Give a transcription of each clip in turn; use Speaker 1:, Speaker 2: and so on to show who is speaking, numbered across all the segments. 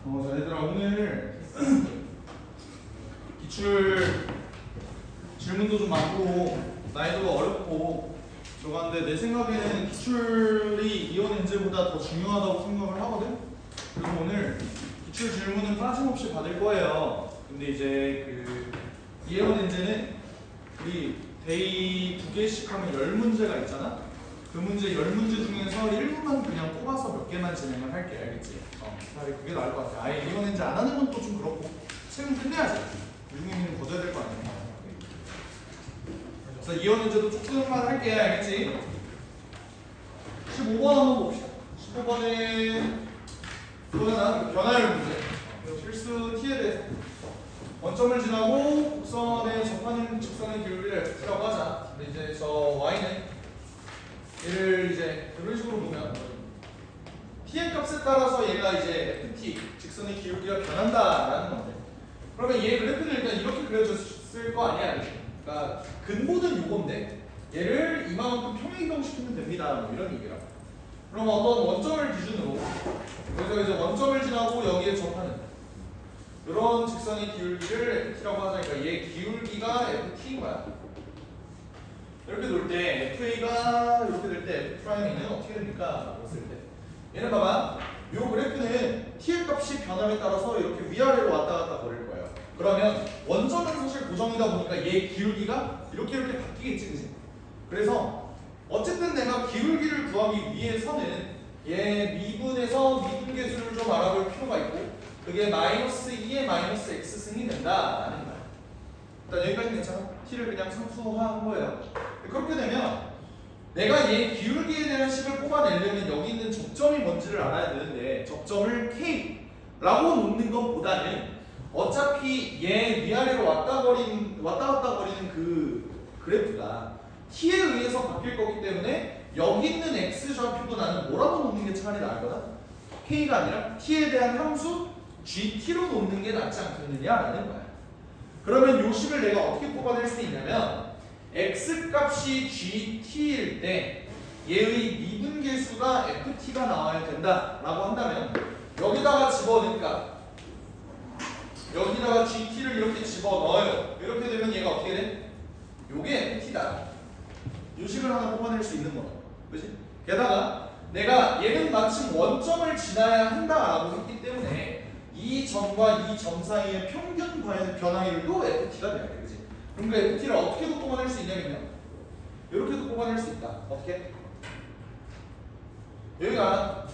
Speaker 1: 자, 얘들아, 오늘 기출 질문도 좀 많고 난이도가 어렵고 들어갔는데 내 생각에는 기출이 이원 엔제보다 더 중요하다고 생각을 하거든. 그리고 오늘 기출 질문은 빠짐없이 받을 거예요. 근데 이제 그 이원 엔제는 우리 데이 2개씩 하면 10문제가 있잖아. 그 문제 10문제 중에서 1문만 그냥 뽑아서 몇 개만 진행을 할게. 알겠지? 차라리 그게 나을 것 같아. 아예 이원 엔제 안 하는 건 또 좀 그렇고 책은 끝내야지. 유중님은 거둬야 될 거 아니야. 그래서 이원 엔제도 조금만 할게. 알겠지? 15번 한번 봅시다. 15번에 이거는 변화율 문제. 필수 t에 대해서 원점을 지나고 곡선에 접하는 직선의 기울기를 f라고 하자. 근데 이제 저 y는 얘를 이제 이런 식으로 보면 t의 값에 따라서 얘가 이제 ft 직선의 기울기가 변한다라는 건데, 그러면 얘 그래프는 일단 이렇게 그려졌을 거 아니야? 그러니까 근본은 요건데 얘를 이만큼 평행이동시키면 됩니다. 뭐 이런 얘기라. 그럼 어떤 원점을 기준으로 그래서 이제 원점을 지나고 여기에 접하는 이런 직선의 기울기를 ft라고 하자니까 얘 기울기가 ft인 거야. 이렇게 놓을 때 FA가 이렇게 될 때 F'는 어떻게 됩니까? 봤을 때 얘는 봐봐, 요 그래프는 t의 값이 변함에 따라서 이렇게 위아래로 왔다 갔다 거릴 거예요. 그러면 원점은 사실 고정이다 보니까 얘 기울기가 이렇게 바뀌겠지, 그치? 그래서 어쨌든 내가 기울기를 구하기 위해서는 얘 미분에서 미분계수를 좀 알아볼 필요가 있고, 그게 마이너스 2의 마이너스 x승이 된다라는 거야. 일단 여기까지는 괜찮아? t를 그냥 상수화한 거예요. 그렇게 되면 내가 얘 기울기에 대한 식을 뽑아내려면 여기 있는 접점이 뭔지를 알아야 되는데, 접점을 K라고 놓는 것보다는 어차피 얘 위아래로 왔다 갔다 거리는 그 그래프가 T에 의해서 바뀔 거기 때문에 여기 있는 X좌표도 나는 뭐라고 놓는 게 차라리 나을 거다? K가 아니라 T에 대한 함수 GT로 놓는 게 낫지 않겠느냐라는 거야. 그러면 요 식을 내가 어떻게 뽑아낼 수 있냐면, X값이 GT일 때 얘의 미분계수가 FT가 나와야 된다라고 한다면 여기다가 집어넣으니까 여기다가 GT를 이렇게 집어넣어요. 이렇게 되면 얘가 어떻게 돼? 요게 FT다. 요 식을 하나 뽑아낼 수 있는 거야. 그치? 게다가 내가 얘는 마침 원점을 지나야 한다라고 했기 때문에 이 점과 이 점 사이의 평균 변화율도 FT가 돼야 돼. 그치? 그럼 그 FT를 어떻게도 뽑아낼 수 있냐면요, 이렇게도 뽑아낼 수 있다. 어떻게? 여기가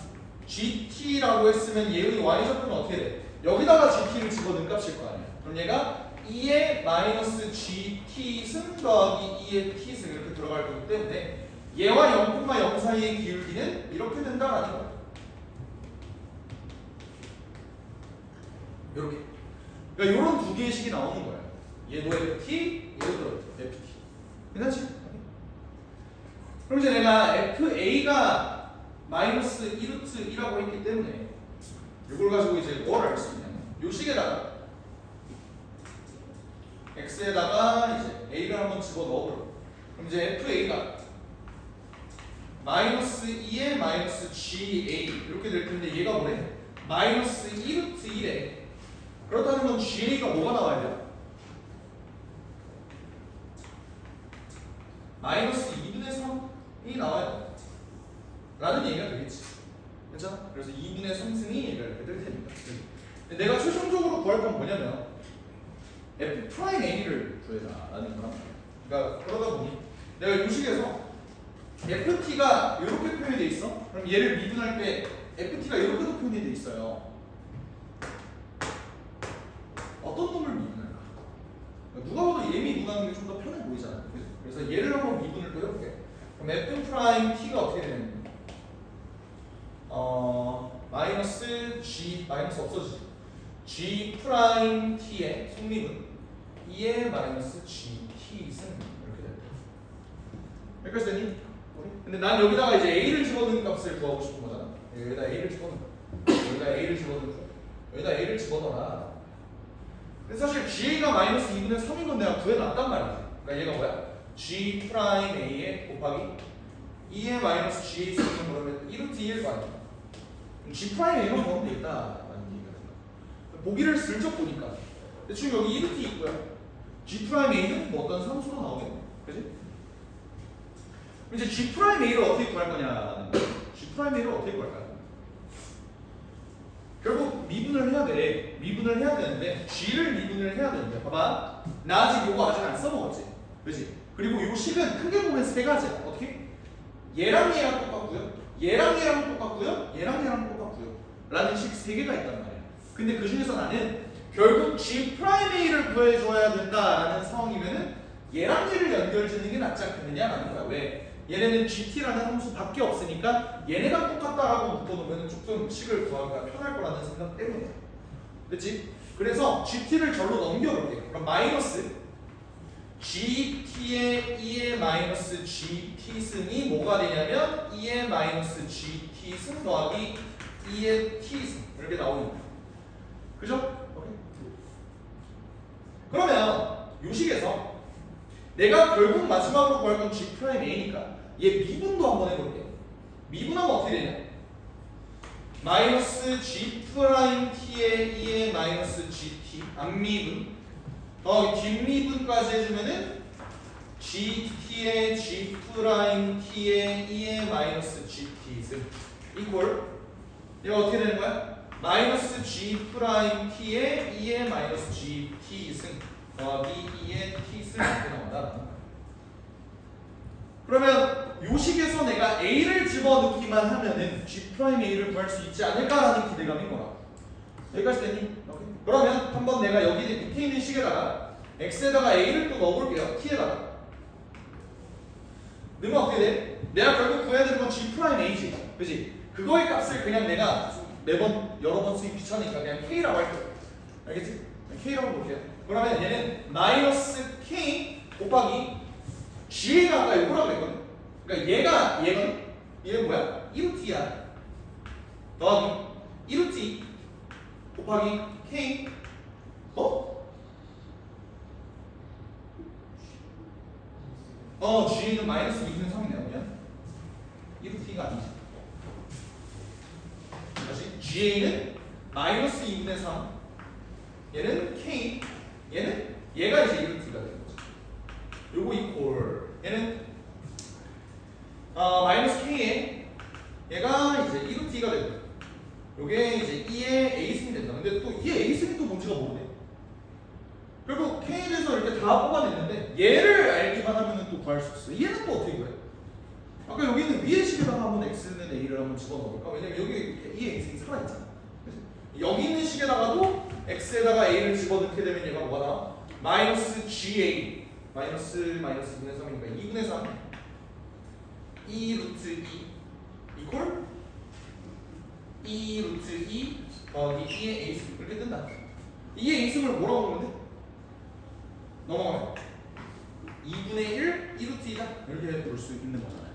Speaker 1: GT라고 했으면 얘의 Y좌표는 어떻게 돼? 여기다가 GT를 집어넣은 값일 거 아니야. 그럼 얘가 2의 마이너스 GT 승 더하기 2의 T 승 이렇게 들어갈 거기 때문에 얘와 0,0 사이의 기울기는 이렇게 된다라는 거야. 이렇게. 그러니까 이런 두 개의 식이 나오는 거야. 얘도 FT, 얘도 FT. 괜찮지? 그럼 이제 내가 FA가 마이너스 2루트 1라고 했기 때문에 이걸 가지고 이제 뭘 알 수 있냐면, 요 식에다가 X에다가 이제 A를 한번 집어 넣어보려. 그럼 이제 FA가 마이너스 2에 마이너스 GA 이렇게 될 텐데 얘가 뭐래? 마이너스 2루트 1에. 그렇다는 건 GA가 뭐가 나와야 돼요? 마이너스 2분의 3이 나와야 돼 라는 얘기가 되겠지. 괜찮아? 그래서 2분의 3승이 이렇게 될 테니까. 내가 최종적으로 구할 건 뭐냐면 F'A를 구해라 라는 거란 말이야. 그러니까 그러다 보니 내가 이 식에서 FT가 이렇게 표현이 돼 있어. 그럼 얘를 미분할 때 FT가 이렇게도 표현이 돼 있어요. 어떤 놈을 미분할까? 누가 봐도 얘 미분하는 게 좀 더 편해 보이잖아. 그래서 얘를 한번 미분을 또 해볼게. 그럼 F'T가 어떻게 되냐면 마이너스 G 마이너스 없어지지. G'T의 속미분 2의 마이너스 GT 승 이렇게 됩니다. 여기까지 되니? 근데 난 여기다가 이제 A를 집어넣는 값을 구하고 싶은 거잖아. 여기다 A를 집어넣어. 여기다 A를 집어넣고 여기다 A를 집어넣어라. 근데 사실 GA가 마이너스 2분의 3인 건 내가 구해놨단 말이지. 그러니까 얘가 뭐야? G'A에 곱하기 2의 마이너스 GA 승은 그러면 1루트 2일 거 아니야. G'A만 보면 되겠다 라는 얘기가 된다. 보기를 슬쩍 보니까 대충 여기 1t 있고요. G'A는 뭐 어떤 상수로 나오겠네. 그지? 이제 G'A를 어떻게 구할 거냐는 거예요. G'A를 어떻게 구할까요? 결국 미분을 해야 돼. 미분을 해야 되는데 G를 미분을 해야 되는데 봐봐. 나 아직 요거 아직 안 써먹었지. 그지? 그리고 요 식은 크게 보면 세 가지야. 어떻게? 얘랑 얘랑 똑같고요. 얘랑 얘랑 똑같고요. 얘랑 얘랑 똑같고요. 라는 식 세 개가 있단 말이야. 근데 그 중에서 나는 결국 G'A를 구해줘야 된다라는 상황이면은 얘랑 얘를 연결짓는 게 낫지 않겠느냐라는 거야. 왜? 얘네는 GT라는 함수밖에 없으니까 얘네가 똑같다라고 묶어놓으면 조금 식을 구하기가 편할 거라는 생각 때문에. 그렇지? 그래서 GT를 절로 넘겨볼게요. 그럼 마이너스 GT의 2의 마이너스 GT 승이 뭐가 되냐면 2의 마이너스 GT 승 더하기 2의 T 승 이렇게 나오는 거예요. 그죠? 오케이. 그러면 요 식에서 내가 결국 마지막으로 구할 건 G'A니까 얘 미분도 한번 해볼게요. 미분하면 어떻게 되냐? 마이너스 G'T의 2의 마이너스 GT 앞미분 뒷미분까지 해주면은 GT의 G'T의 2의 마이너스 GT 이퀄 얘가 어떻게 되는 거야? 마이너스 G'T의 2의 마이너스 GT 더하기 2의 T 이렇게 나온다. 그러면 요 식에서 내가 A를 집어넣기만 하면은 G'A를 구할 수 있지 않을까라는 기대감인 거라. 여기까지 됐니? 오케이. 그러면 한번 내가 여기 밑에 있는 식에다가 X에다가 A를 또 넣어볼게요. T에다가. 넣으면 어떻게 돼? 내가 결국 구해야 되는 건 G'A지. 그치? 그거의 값을 그냥 내가 매번 여러 번 쓰기 귀찮으니까 그냥 K라고 할게요. 알겠지? K라고 볼게요. 그러면 얘는 마이너스 K 곱하기 G가 아까 이거라고 그랬거든. 그러니까 얘는 뭐야? 1t야. 더하기 1t 곱하기 K G는 마이너스 2분의 3이 나오면 1t가 아니지. 다시 G는 마이너스 2분의 3 얘는 K 얘가 이제 1t가 되는 거죠. 요거 이퀄 얘는 마이너스 K에 얘가 이제 1t가 되고 요게 이제 2의 A승이 된다. 근데 또 2의 A승이 또 뭔지가 모르네. 결국 K에 대해서 이렇게 다 뽑아냈는데 얘를 알기만 하면 또 구할 수 있어. 얘는 또 어떻게 구해? 아까 여기 있는 위의 식에다가 한번 X는 A를 한번 집어넣어볼까? 왜냐면 여기 2의 A승이 살아있잖아. 여기 있는 식에다가도 X에다가 A를 집어넣게 되면 얘가 뭐가 나와? 마이너스 GA 마이너스 2분의 3이니까 2분의 3 2 루트 2 이퀄 2 루트 2 더하기 2의 A승 이렇게 뜬다. 2의 A승을 뭐라고 보면 돼? 넘어가면 2분의 1 2루트이다 이렇게 볼 수 있는 거잖아요.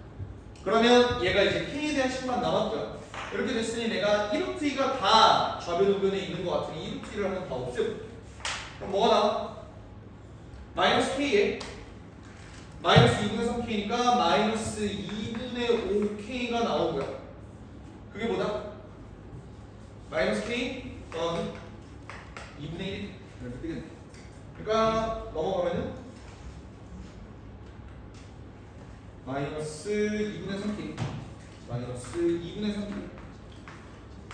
Speaker 1: 그러면 얘가 이제 K에 대한 식만 남았고요. 이렇게 됐으니 내가 1루트가 다 좌변우변에 있는 것 같으니 2루트를 한번 다 없애볼게. 그럼 뭐가 나와? 마이너스 K에 마이너스 2분의 3K니까 마이너스 2분의 5K가 나오고요. 그게 뭐다? 마이너스 K 더하기 2분의 1 이렇게 뜨겠네. 그러니까 넘어가면은 마이너스 2분의 3K 마이너스 2분의 3K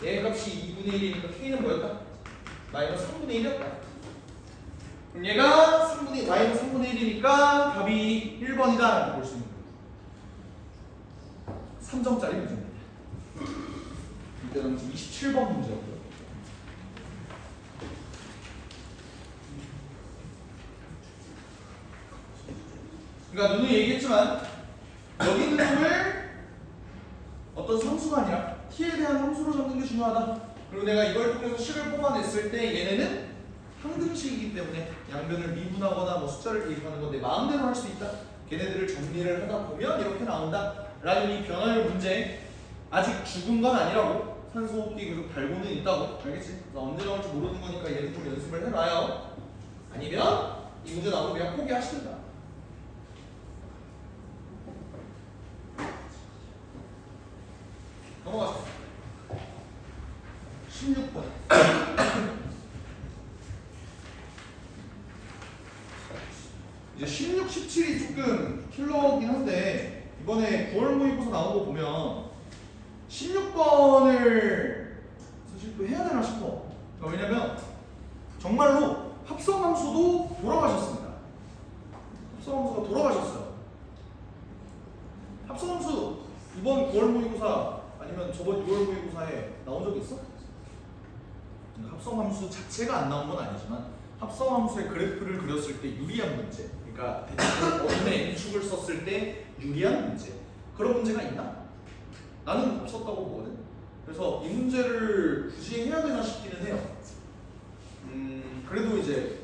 Speaker 1: 얘 값이 2분의 1이니까 K는 뭐였다? 마이너스 3분의 1이었다. 그럼 얘가 마이너스 3분의 1이니까 답이 1번이다 이렇게 볼 수 있는 거예요. 3점짜리 문제입니다. 이때 당시 27번 문제였고요. 그러니까 누누이 얘기했지만 여기 있는 놈을 어떤 상수가 아니라 t에 대한 함수로 잡는 게 중요하다. 그리고 내가 이걸 통해서 식을 뽑아냈을 때 얘네는 항등식이기 때문에 양변을 미분하거나 뭐 숫자를 대입하는 건데 마음대로 할 수 있다. 걔네들을 정리를 하다 보면 이렇게 나온다. 라는 이 변화율 문제 아직 죽은 건 아니라고. 산소호흡기 계속 달고는 있다고. 알겠지? 그래서 언제 나올지 모르는 거니까 얘는 좀 연습을 해놔요. 아니면 이 문제 나오면 그냥 포기하시든가. 넘어가자. 16번. 이제 16, 17이 조금 킬러긴 한데 이번에 9월 모의고사 나온 거 보면 16번을 사실 또 해야 되나 싶어. 왜냐면 정말로 합성함수도 돌아가셨습니다. 합성함수가 돌아가셨어요. 합성함수 이번 9월 모의고사 아니면 저번 6월 모의고사에 나온 적이 있어? 합성함수 자체가 안 나온 건 아니지만 합성함수의 그래프를 그렸을 때 유리한 문제, 그러니까 어둠의 n축을 썼을 때 유리한 문제, 그런 문제가 있나? 나는 없었다고 보거든. 그래서 이 문제를 굳이 해야 되나 싶기는 해요. 그래도 이제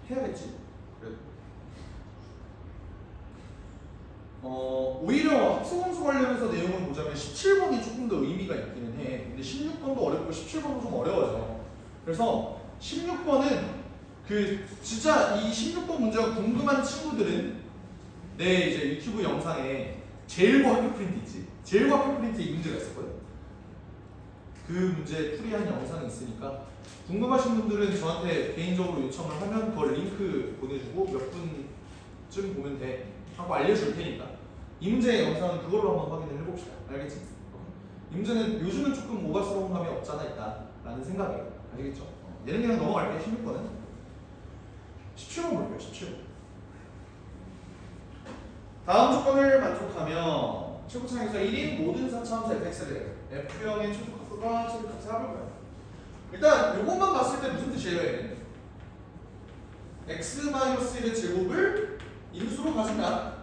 Speaker 1: 해야겠지. 그래도 오히려 합성함수 관련해서 내용을 보자면 17번이 조금 더 의미가 있기는 해. 근데 16번도 어렵고 17번도 좀 어려워요. 그래서 16번은 그 진짜 이 16번 문제가 궁금한 친구들은 내 이제 유튜브 영상에 제일고 학교 프린트 있지. 제일고 학교 프린트에 이 문제가 있었거든. 그 문제 풀이한 영상이 있으니까 궁금하신 분들은 저한테 개인적으로 요청을 하면 그걸 링크 보내주고 몇 분쯤 보면 돼 하고 알려줄 테니까 이 문제의 영상은 그걸로 한번 확인을 해봅시다. 알겠지? 이 문제는 요즘은 조금 오가스러운 감이 없잖아 있다 라는 생각이에요. 알겠죠? 얘는 그냥 넘어갈게. 16번은 17번 볼게요. 17번 다음 조건을 만족하면 최고차항에서 1인 모든 4차함수 fx에 대해 f형의 최소값과 최소값을 합을 거예요. 일단 이것만 봤을 때 무슨 뜻이에요? 얘는 x-1의 제곱을 인수로 가진다.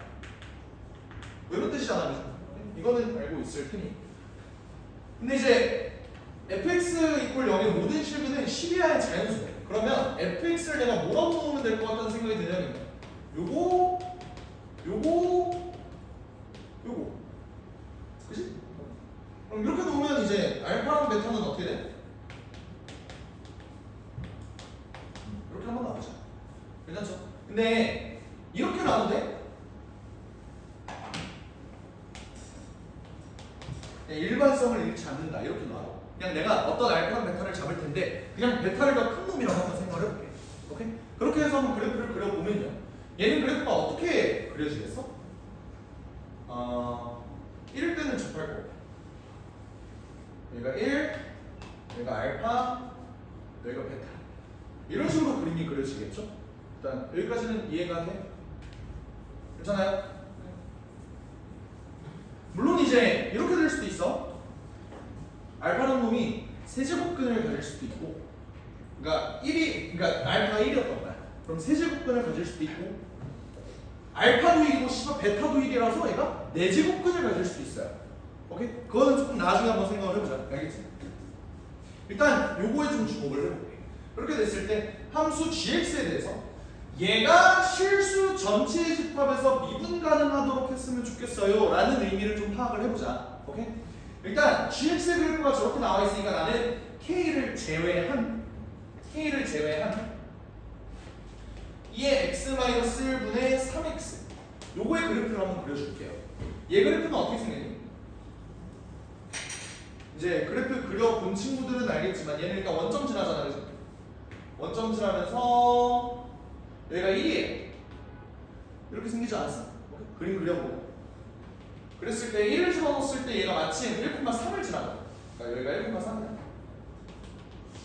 Speaker 1: 이런 뜻이잖아. 그죠? 이거는 알고 있을 테니. 근데 이제 fx = 0의 모든 실근은 10 이하의 자연수예요. 그러면 fx를 내가 뭐라고 놓으면 될 것 같다는 생각이 드냐면 요거 그치? 그럼 이렇게 놓으면 이제 알파랑 베타는 어떻게 돼? 이렇게 한번 나오자. 괜찮죠? 근데 이렇게 나와도 돼? 일반성을 잃지 않는다. 이렇게 나와. 그냥 내가 어떤 알파랑 베타를 잡을 텐데 그냥 베타를 더 큰 놈이라고 한번 생각을 해볼게. 오케이? 그렇게 해서 한번 그래프를 그려보면요. 얘는 그래프가 어떻게 그려지겠어? 1일 때는 접할 거고 여기가 1, 여기가 알파, 여기가 베타 이런 식으로 그림이 그려지겠죠? 일단 여기까지는 이해가 돼? 괜찮아요? 물론 이제 이렇게 될 수도 있어. 알파라는 놈이 세제곱근을 가질 수도 있고 그러니까 알파가 1이었던 거야. 그럼 세제곱근을 가질 수도 있고 알파도 1이고 베타도 1이라서 얘가 4제곱근을 가질 수도 있어요. 오케이? 그거는 조금 나중에 한번 생각을 해보자. 알겠지? 일단 요거에 좀 주목을 해볼게. 그렇게 됐을 때 함수 gx에 대해서 얘가 실수 전체의 집합에서 미분 가능하도록 했으면 좋겠어요 라는 의미를 좀 파악을 해보자. 오케이? 일단 gx의 그래프가 저렇게 나와 있으니까 나는 k를 제외한 2의 x-1분의 3x 요거의 그래프를 한번 그려줄게요. 얘 그래프는 어떻게 생겼니? 이제 그래프 그려본 친구들은 알겠지만 얘는 일단 원점 지나잖아. 그죠? 원점 지나면서 여기가 1이에요. 이렇게 생기지 않았어? 그림 그려보고 그랬을 때 1을 집어넣었을 때 얘가 마침 1,3을 지나가. 그러니까 여기가 1,3이다.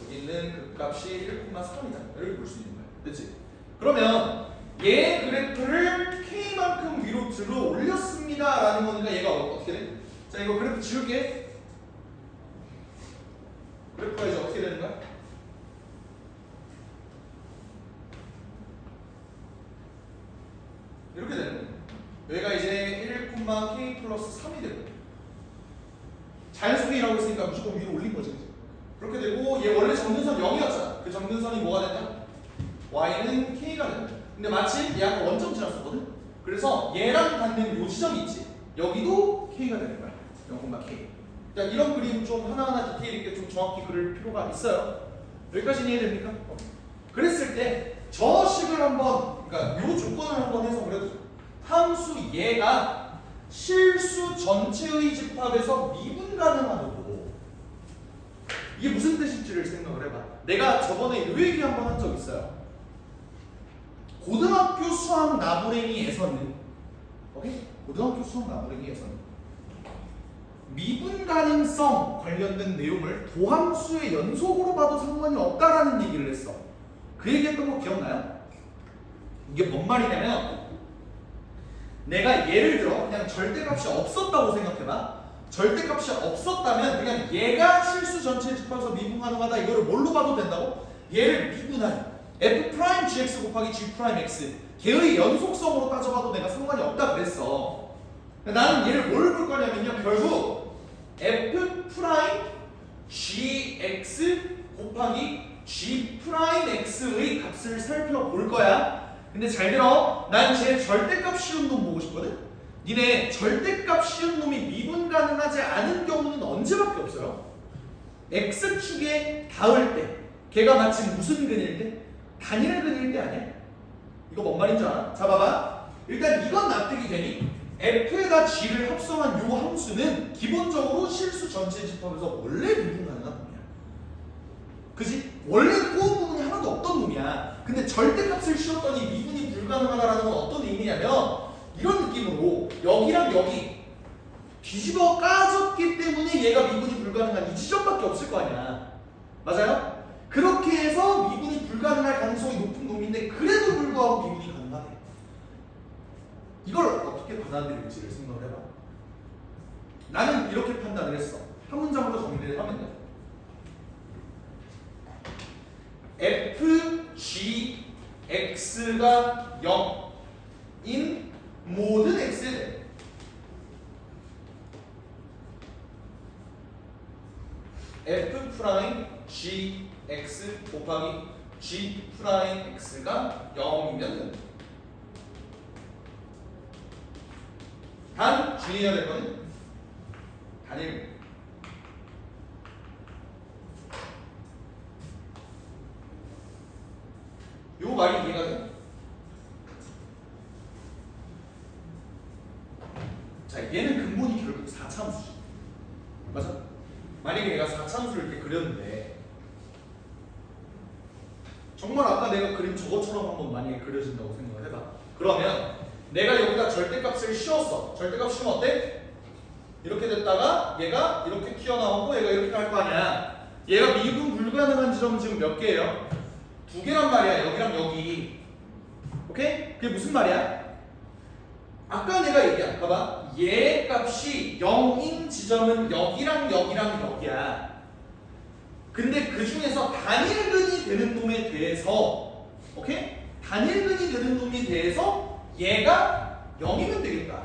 Speaker 1: 여기 있는 그 값이 1,3이다. 이렇게 볼 수 있는 거야. 그렇지? 그러면 얘 그래프를 K만큼 위로 들어 올렸습니다 라는 거니까 얘가 어떻게 돼? 자, 이거 그래프 지울게. 그래프가 이제 어떻게 되는 거야? 이렇게 되는 거야. 여기가 이제 1,k 플러스 3이 되고 자연수이라고 했으니까 무조건 위로 올린 거지. 그렇게 되고 얘 원래 점근선 0이었잖아. 그 점근선이 뭐가 됐냐? y는 k가 된다. 근데 마침 얘 아까 원점 지났었거든? 그래서 얘랑 닿는 요 지점이 있지? 여기도 k가 되는 거야. 0,k. 그러니까 이런 그림 좀 하나하나 디테일 있게 좀 정확히 그릴 필요가 있어요. 여기까지는 이해됩니까? 그랬을 때 저 식을 한번, 그러니까 요 조건을 한번 해석을 해보죠. 함수 얘가 실수 전체의 집합에서 미분 가능하다고. 이게 무슨 뜻일지 될지를 생각을 해봐. 내가 저번에 요 얘기 한번 한 적 있어요. 고등학교 수학 나부랭이에서는, 오케이? 고등학교 수학 나부랭이에서는 미분 가능성 관련된 내용을 도함수의 연속으로 봐도 상관이 없다라는 얘기를 했어. 그 얘기했던 거 기억나요? 이게 뭔 말이냐면, 내가 예를 들어 그냥 절대값이 없었다고 생각해봐. 절대값이 없었다면 그냥 얘가 실수 전체에 집합해서 미분 가능하다, 이거를 뭘로 봐도 된다고? 얘를 미분한 f'(gx) 곱하기 g'(x) 걔의 연속성으로 따져봐도 내가 상관이 없다 그랬어. 나는 얘를 뭘 볼 거냐면요, 결국 f'(gx) 곱하기 g'(x의 값을 살펴볼 거야. 근데 잘 들어, 난 제 절대값 쉬운 놈 보고 싶거든. 니네 절대값 쉬운 놈이 미분 가능하지 않은 경우는 언제밖에 없어요? x축에 닿을 때, 걔가 마치 무슨 근일 때? 단일 근일 때 아니야? 이거 뭔 말인 줄 알아? 자, 봐봐. 일단 이건 납득이 되니? f에다 g를 합성한 요 함수는 기본적으로 실수 전체 집합에서 원래 미분 가능한 놈이야. 그지? 원래 꼬은 부분이 하나도 없던 놈이야. 근데 절대값을 씌웠더니 미분이 불가능하다라는 건 어떤 의미냐면, 이런 느낌으로 여기랑 여기 뒤집어 까졌기 때문에 얘가 미분이 불가능한 이 지점밖에 없을 거 아니야. 맞아요? 그렇게 해서 미분이 불가능할 가능성이 높은 놈인데 그래도 불구하고 미분이 가능하대. 이걸 어떻게 받아들일지를 생각을 해봐. 나는 이렇게 판단을 했어. 한 문장으로 정리를 하면 돼. fgx가 0인 모든 x에 대해 f'gx 곱하기 g'x가 0이면 된다. 단 주의해야 될 거는 단일. 요 말이 이해가 돼? 자, 얘는 근본이 결국 4차함수지. 맞아? 만약에 내가 4차함수를 이렇게 그렸는데, 정말 아까 내가 그린 저것처럼 한번 만약에 그려진다고 생각을 해봐. 그러면 내가 여기다 절대값을 씌웠어. 절대값 씌우면 어때? 이렇게 됐다가 얘가 이렇게 튀어나오고 얘가 이렇게 갈 거 아니야. 얘가 미분 불가능한 지점은 지금 몇 개예요? 2개란 말이야. 여기랑 여기. 오케이? 그게 무슨 말이야? 아까 내가 얘기한, 봐봐. 얘 값이 0인 지점은 여기랑 여기랑 여기야. 근데 그 중에서 단일근이 되는 놈에 대해서, 오케이? 단일근이 되는 놈에 대해서 얘가 0이면 되겠다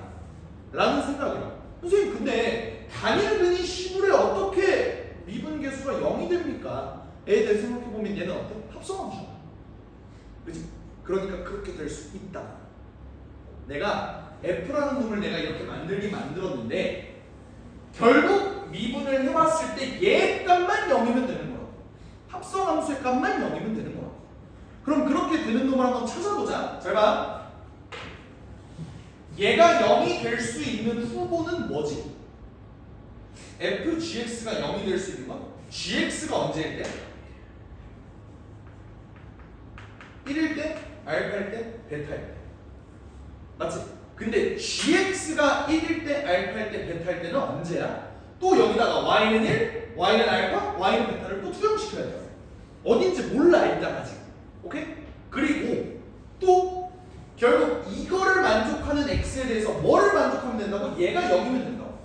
Speaker 1: 라는 생각이야. 선생님, 근데 단일근이 시물에 어떻게 미분계수가 0이 됩니까? 에 대해 생각해보면 얘는 어때? 합성함수야. 그치? 그러니까 그렇게 될 수 있다. 내가 f라는 놈을 내가 이렇게 만들었는데 결국 미분을 해봤을 때 얘 값만 0이면 되는 거야. 합성함수의 값만 0이면 되는 거야. 그럼 그렇게 되는 놈을 한번 찾아보자. 잘 봐. 얘가 0이 될 수 있는 후보는 뭐지? fgx가 0이 될 수 있는 건 gx가 언제일 때? 1일 때, 알파일 때, 베타일 때. 맞지? 근데 gx가 1일 때, 알파일 때, 베타일 때는 언제야? 또 여기다가 y는 1, y는 알파, y는 베타를 또 투영시켜야 돼. 어딘지 몰라 일단 아직. 오케이? 그리고 또 결국 이거를 만족하는 x에 대해서 뭐를 만족하면 된다고? 얘가 0이면 된다고.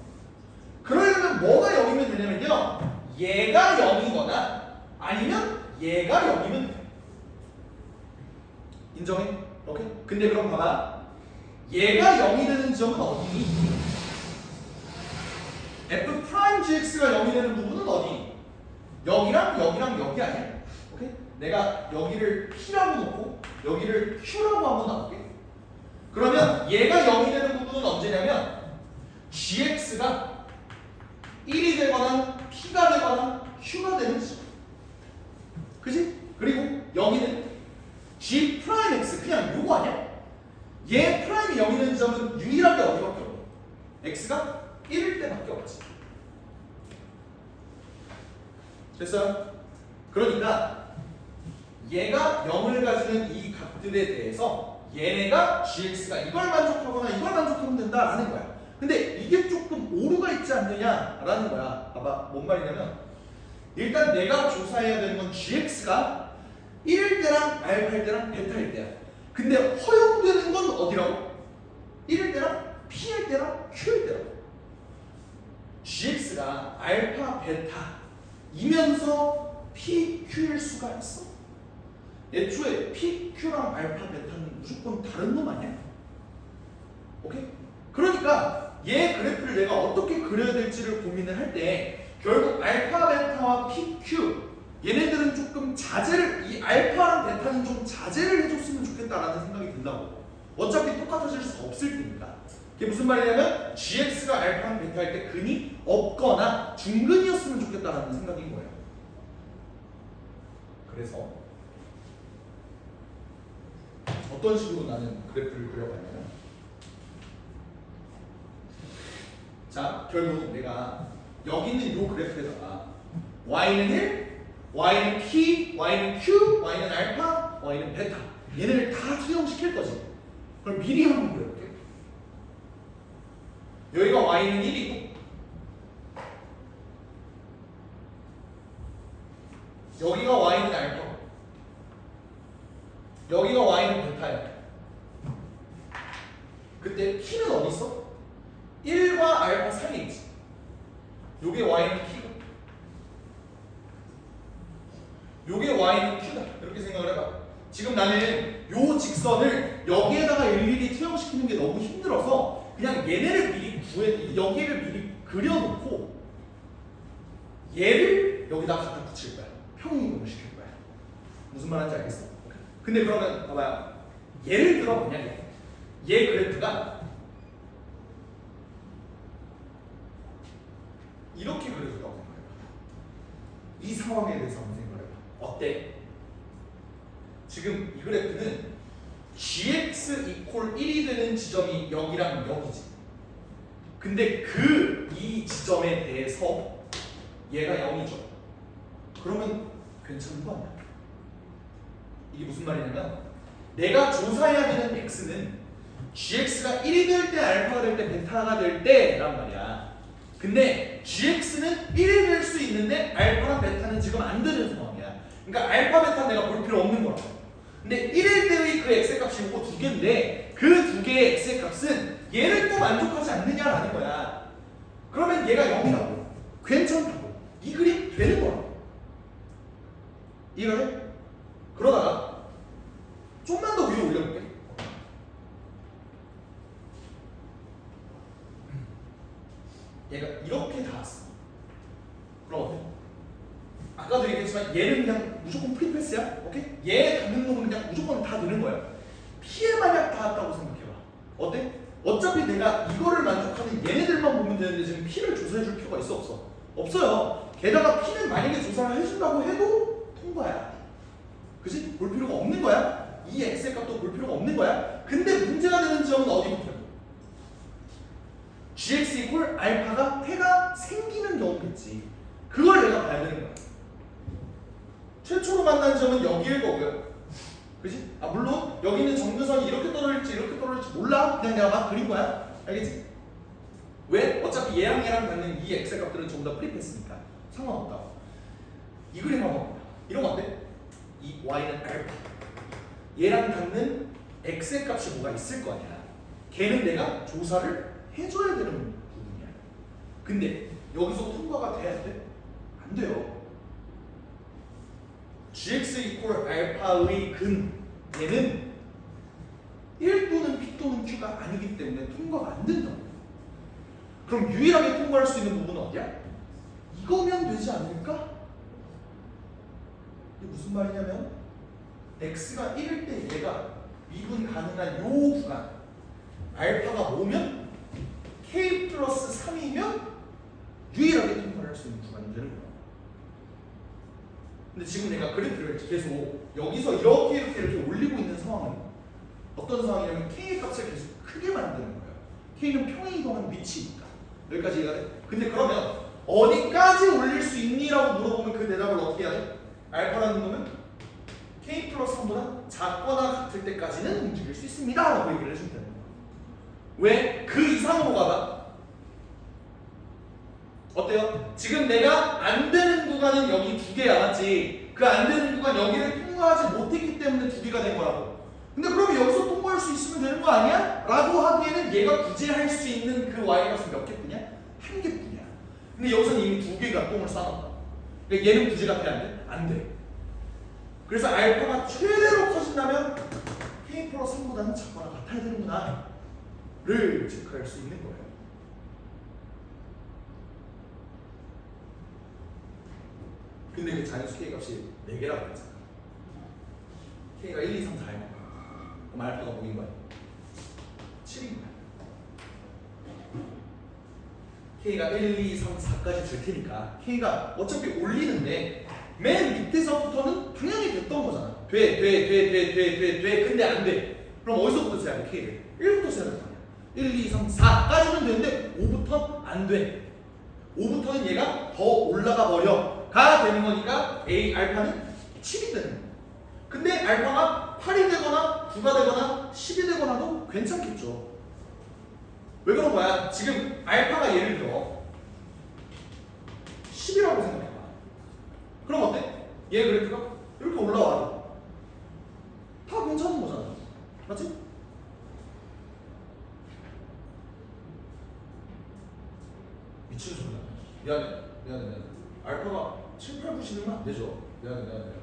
Speaker 1: 그러려면 뭐가 0이면 되냐면요, 얘가 0이거나 아니면 얘가 0이면 돼. 인정해? 오케이? 근데 그럼 봐봐. 얘가 0이 되는 지점은 어디니? f'gx가 0이 되는 부분은 어디? 여기랑 여기랑 여기 아니야? 오케이? 내가 여기를 p라고 놓고 여기를 q라고 한번 놔볼게. 그러면 얘가 0이 되는 부분은 언제냐면 gx가 1이 되거나 p가 되거나 q가 되는 지점. 그지? 그리고 여기는 g'x 그냥 요거 아니야? 얘 프라임이 0이 되는 지점은 유일하게 어디밖에 없어? x가 1일 때밖에 없지. 됐어요? 그러니까 얘가 0을 가지는 이 값들에 대해서 얘네가 gx가 이걸 만족하거나 이걸 만족하면 된다라는 거야. 근데 이게 조금 오류가 있지 않느냐라는 거야. 봐봐, 뭔 말이냐면 일단 내가 조사해야 되는 건 gx가 1일 때랑 알파일 때랑 베타일 때야. 근데 허용되는 건 어디라고? 1일 때랑 p일 때랑 q일 때라고. gx가 알파, 베타이면서 p, q일 수가 있어? 애초에 p, q랑 알파, 베타는 무조건 다른 놈 아니야? 오케이? 그러니까 얘 그래프를 내가 어떻게 그려야 될지를 고민을 할 때 결국 알파, 베타와 p, q 얘네들은 조금 자제를, 이 알파랑 베타는 좀 자제를 해줬으면 좋겠다라는 생각이 든다고. 어차피 똑같아질 수 없을 테니까. 그게 무슨 말이냐면 gx가 알파랑 베타일 때 근이 없거나 중근이었으면 좋겠다라는 생각인 거예요. 그래서 어떤 식으로 나는 그래프를 그려봤냐면, 자, 결국 내가 여기 있는 이 그래프에다가 y는 1, y는 p, y는 q, y는 알파, y는 베타 얘네를 다 투영시킬 거지. 그럼 미리 한번 그려볼게. 여기가 y는 1이고 여기가 y는 알파, 여기가 y는 베타야. 그때 p는 어디 있어? 1과 알파 사이에 있지. 요게 y는 p고 요게 y는 q다. 이렇게 생각을 해봐. 지금 나는 요 직선을 여기에다가 일일이 투영시키는 게 너무 힘들어서 그냥 얘네를 미리 여기를 미리 그려놓고 얘를 여기다 갖다 붙일 거야. 평행이동을 시킬 거야. 무슨 말인지 알겠어? 근데 그러면 봐봐요. 예를 들어 뭐냐, 얘 그래프가 이렇게 그려준다고 생각해봐. 이 상황에 대해서 한번 생각해봐. 어때? 지금 이 그래프는 gx 이퀄 1이 되는 지점이 여기랑 여기지. 근데 이 지점에 대해서 얘가 0이죠. 그러면 괜찮은 거 아니야? 이게 무슨 말이냐면 내가 조사해야 되는 x는 gx가 1이 될 때, 알파가 될 때, 베타가 될 때란 말이야. 근데 gx는 1이 될 수 있는데 알파랑 베타는 지금 안 되는 상황이야. 그러니까 알파, 베타 내가 볼 필요 없는 거라고. 근데 1일 때의 그 x의 값이 이거 두 개인데 그 두 개의 x의 값은 얘를 또 만족하지 않느냐라는 거야. 그러면 얘가 0이라고. 괜찮다고. 이 그림 되는 거라고. 이해가 돼? 그러다가 좀만 더 위로 올려볼게. 얘가 이렇게 닿았어. 그럼 어때? 아까도 얘기했지만 얘는 그냥 무조건 프리패스야. 오케이? 얘 닿는 놈은 그냥 무조건 다 되는 거야. 피해 만약 닿았다고 생각해봐. 어때? 어차피 내가 이거를 만족하는 얘네들만 보면 되는데 지금 P를 조사해줄 필요가 있어 없어? 없어요. 게다가 P는 만약에 조사를 해준다고 해도 통과야. 그치? 볼 필요가 없는 거야. 이 X의 값도 볼 필요가 없는 거야. 근데 문제가 되는 점은 어디부터야? gx 이퀄 알파가 해가 생기는 경우겠지. 그걸 내가 봐야 되는 거야. 최초로 만난 점은 여기일 거고요. 그치? 아, 물론 여기 있는 정교선이 이렇게 떨어질지 이렇게 떨어질지 몰라. 그냥 내가 막 그린 거야. 알겠지? 왜? 어차피 얘랑 닿는 이 x의 값들은 전부 다 프리패스니까 상관없다. 이 그림 한번 봐. 이런 거 어때? 이 y는 알파, 얘랑 닿는 x의 값이 뭐가 있을 거 아니야. 걔는 내가 조사를 해줘야 되는 부분이야. 근데 여기서 통과가 돼야 돼? 안 돼요. gx 이퀄 알파의 근 얘는 1 또는 p 또는 q가 아니기 때문에 통과가 안 된다고. 그럼 유일하게 통과할 수 있는 부분은 어디야? 이거면 되지 않을까? 이게 무슨 말이냐면 x가 1일 때 얘가 미분 가능한 요 구간 알파가 5면 k 플러스 3이면 유일하게 통과를 할 수 있는 구간이 되는 거야. 근데 지금 내가 그래프를 계속 여기서 이렇게 올리고 있는 상황은 어떤 상황이냐면 k의 값을 계속 크게 만드는 거예요. k는 평행 이동하는 위치니까. 여기까지 이해가 돼? 근데 그러면 어디까지 올릴 수 있니? 라고 물어보면 그 대답을 어떻게 해야 돼? 알파라는 놈은 k 플러스 3보다 작거나 같을 때까지는 움직일 수 있습니다 라고 얘기를 해주면 되는 거야. 왜? 그 이상으로 가다? 어때요? 지금 내가 안 되는 구간은 여기 2개야, 맞지? 그 안 되는 구간 여기를 통과하지 못했기 때문에 2개가 된 거라고. 근데 그럼 여기서 통과할 수 있으면 되는 거 아니야? 라고 하기에는 얘가 구제할 수 있는 그 y값은 몇 개뿐이야? 1개뿐이야. 근데 여기서는 이미 2개가 똥을 싸놨다. 그러니까 얘는 구제가 돼야 안 돼? 안 돼. 그래서 알파가 최대로 커진다면 k 플러스 3보다는 작거나 같아야 되는구나 를 체크할 수 있는 거예요. 근데 그 자연수 k 값이 4개라고 했잖아. k가 1, 2, 3, 4예요. 그럼 알파가 뭐인 거야? 7인 거야. k가 1, 2, 3, 4까지 줄 테니까 k가 어차피 올리는데 맨 밑에서부터는 당연히 됐던 거잖아. 돼. 근데 안 돼. 그럼 어디서부터 세야 돼? k를 1부터 세야 될 거 아니야. 1, 2, 3, 4까지는 되는데 5부터 안 돼. 5부터는 얘가 더 올라가 버려가 되는 거니까 a 알파는 7이 되는 거야. 근데 알파가 8이 되거나 9가 되거나 10이 되거나도 괜찮겠죠. 왜 그런 거야? 지금 알파가 예를 들어 10이라고 생각해봐. 그럼 어때? 얘 그래프가 이렇게 올라와도 다 괜찮은 거잖아. 맞지? 미친 소리야. 미안해. 알파가 7, 8, 9, 10이면 안 되죠. 미안해.